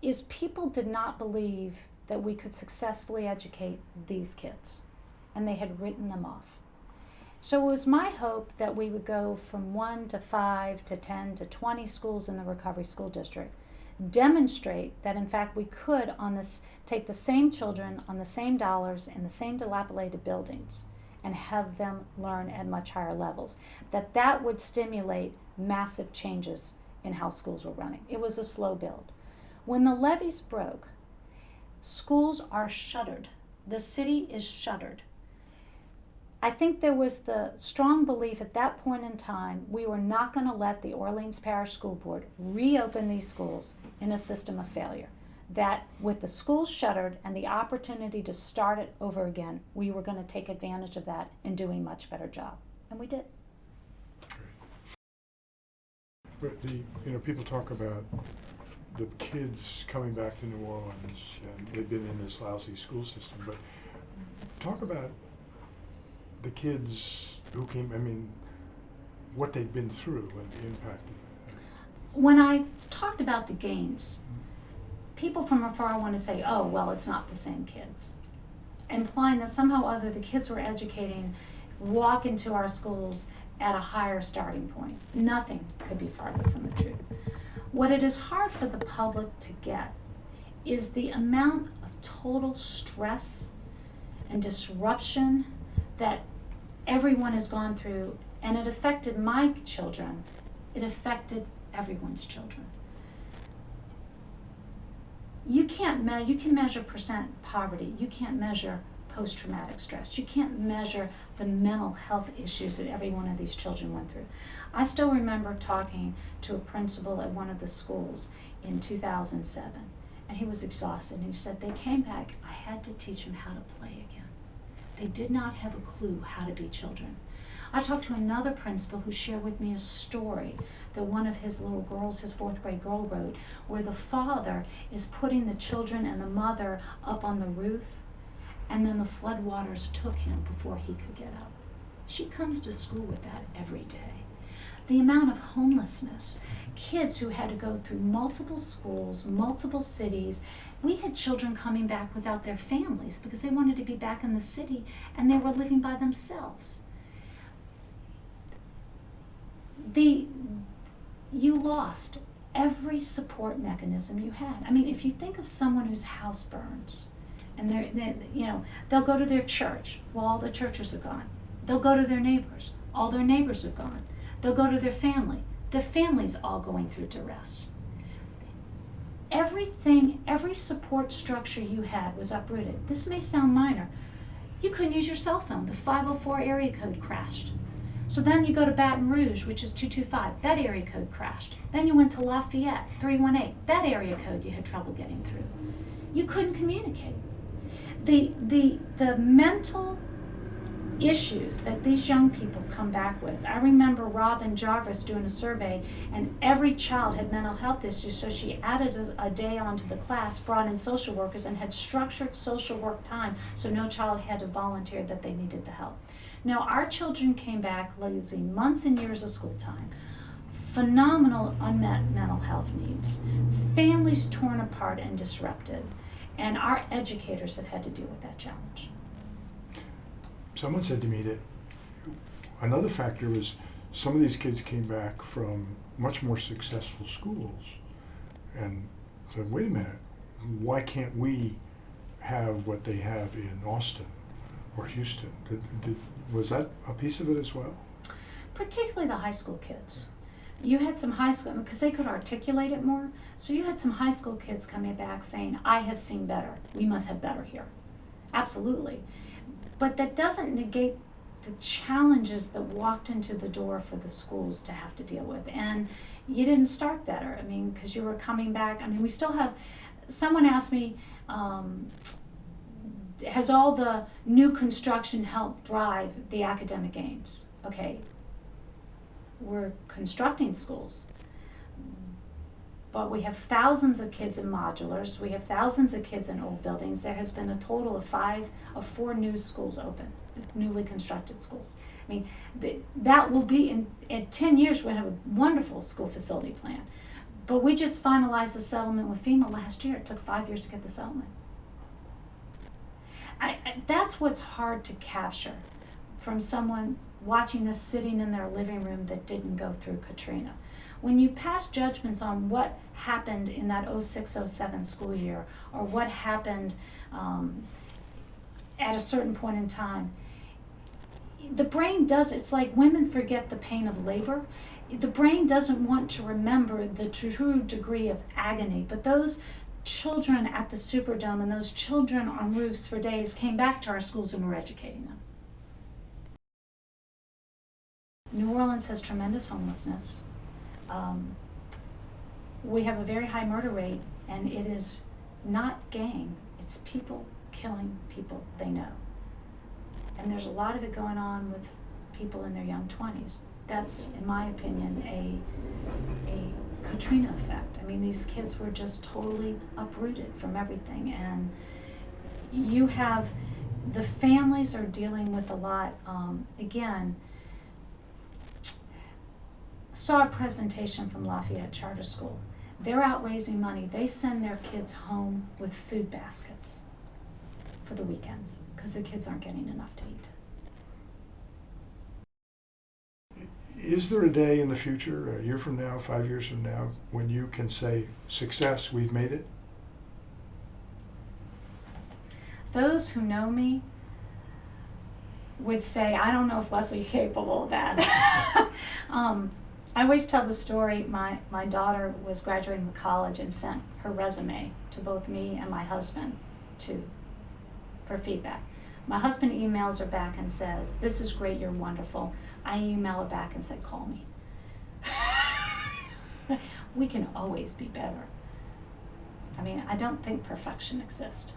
is people did not believe that we could successfully educate these kids, and they had written them off. So it was my hope that we would go from 1 to 5 to 10 to 20 schools in the Recovery School District, demonstrate that in fact we could take the same children on the same dollars in the same dilapidated buildings and have them learn at much higher levels, that would stimulate massive changes in how schools were running. It was a slow build. When the levees broke, schools are shuttered. The city is shuttered. I think there was the strong belief at that point in time we were not going to let the Orleans Parish School Board reopen these schools in a system of failure. That with the schools shuttered and the opportunity to start it over again, we were going to take advantage of that and do a much better job. And we did. But people talk about the kids coming back to New Orleans, and they've been in this lousy school system, but talk about the kids who came, what they've been through and the impact of that. When I talked about the gains, people from afar want to say, oh, well, it's not the same kids, implying that somehow or other the kids we're educating walk into our schools at a higher starting point. Nothing could be farther from the truth. What it is hard for the public to get is the amount of total stress and disruption that everyone has gone through, and it affected my children. It affected everyone's children. You can measure percent poverty. You can't measure post-traumatic stress. You can't measure the mental health issues that every one of these children went through. I still remember talking to a principal at one of the schools in 2007, and he was exhausted, and he said, they came back, I had to teach them how to play again. They did not have a clue how to be children. I talked to another principal who shared with me a story that one of his little girls, his 4th grade girl, wrote, where the father is putting the children and the mother up on the roof, and then the floodwaters took him before he could get up. She comes to school with that every day. The amount of homelessness, kids who had to go through multiple schools, multiple cities. We had children coming back without their families because they wanted to be back in the city and they were living by themselves. You lost every support mechanism you had. If you think of someone whose house burns, and they'll go to their church, well, all the churches are gone. They'll go to their neighbors, all their neighbors are gone. They'll go to their family's all going through duress. Everything, every support structure you had was uprooted. This may sound minor. You couldn't use your cell phone. The 504 area code crashed. So then you go to Baton Rouge, which is 225. That area code crashed. Then you went to Lafayette, 318. That area code you had trouble getting through. You couldn't communicate. The mental issues that these young people come back with. I remember Robin Jarvis doing a survey, and every child had mental health issues, so she added a day onto the class, brought in social workers, and had structured social work time so no child had to volunteer that they needed the help. Now, our children came back losing months and years of school time, phenomenal unmet mental health needs, families torn apart and disrupted, and our educators have had to deal with that challenge. Someone said to me that another factor was some of these kids came back from much more successful schools and said, wait a minute, why can't we have what they have in Austin or Houston? Was that a piece of it as well? Particularly the high school kids. You had some high school, because they could articulate it more, so you had some high school kids coming back saying, I have seen better. We must have better here. Absolutely. But that doesn't negate the challenges that walked into the door for the schools to have to deal with. And you didn't start better, because you were coming back. We still have, someone asked me, has all the new construction helped drive the academic gains? Okay, we're constructing schools, but we have thousands of kids in modulars, we have thousands of kids in old buildings. There has been a total of 4 new schools open, newly constructed schools. I mean, that will be, in 10 years, we're going to have a wonderful school facility plan. But we just finalized the settlement with FEMA last year. It took 5 years to get the settlement. That's what's hard to capture from someone watching this sitting in their living room that didn't go through Katrina. When you pass judgments on what happened in that 06-07 school year, or what happened at a certain point in time, the brain does, it's like women forget the pain of labor. The brain doesn't want to remember the true degree of agony, but those children at the Superdome and those children on roofs for days came back to our schools and we're educating them. New Orleans has tremendous homelessness. We have a very high murder rate, and it is not gang, it's people killing people they know. And there's a lot of it going on with people in their young 20s. That's, in my opinion, a Katrina effect. I mean, these kids were just totally uprooted from everything, and you have, the families are dealing with a lot. Again, saw a presentation from Lafayette Charter School. They're out raising money. They send their kids home with food baskets for the weekends because the kids aren't getting enough to eat. Is there a day in the future, a year from now, 5 years from now, when you can say, success, we've made it? Those who know me would say, I don't know if Leslie's capable of that. I always tell the story, my daughter was graduating from college and sent her resume to both me and my husband for feedback. My husband emails her back and says, this is great, you're wonderful. I email her back and said, call me. We can always be better. I mean, I don't think perfection exists.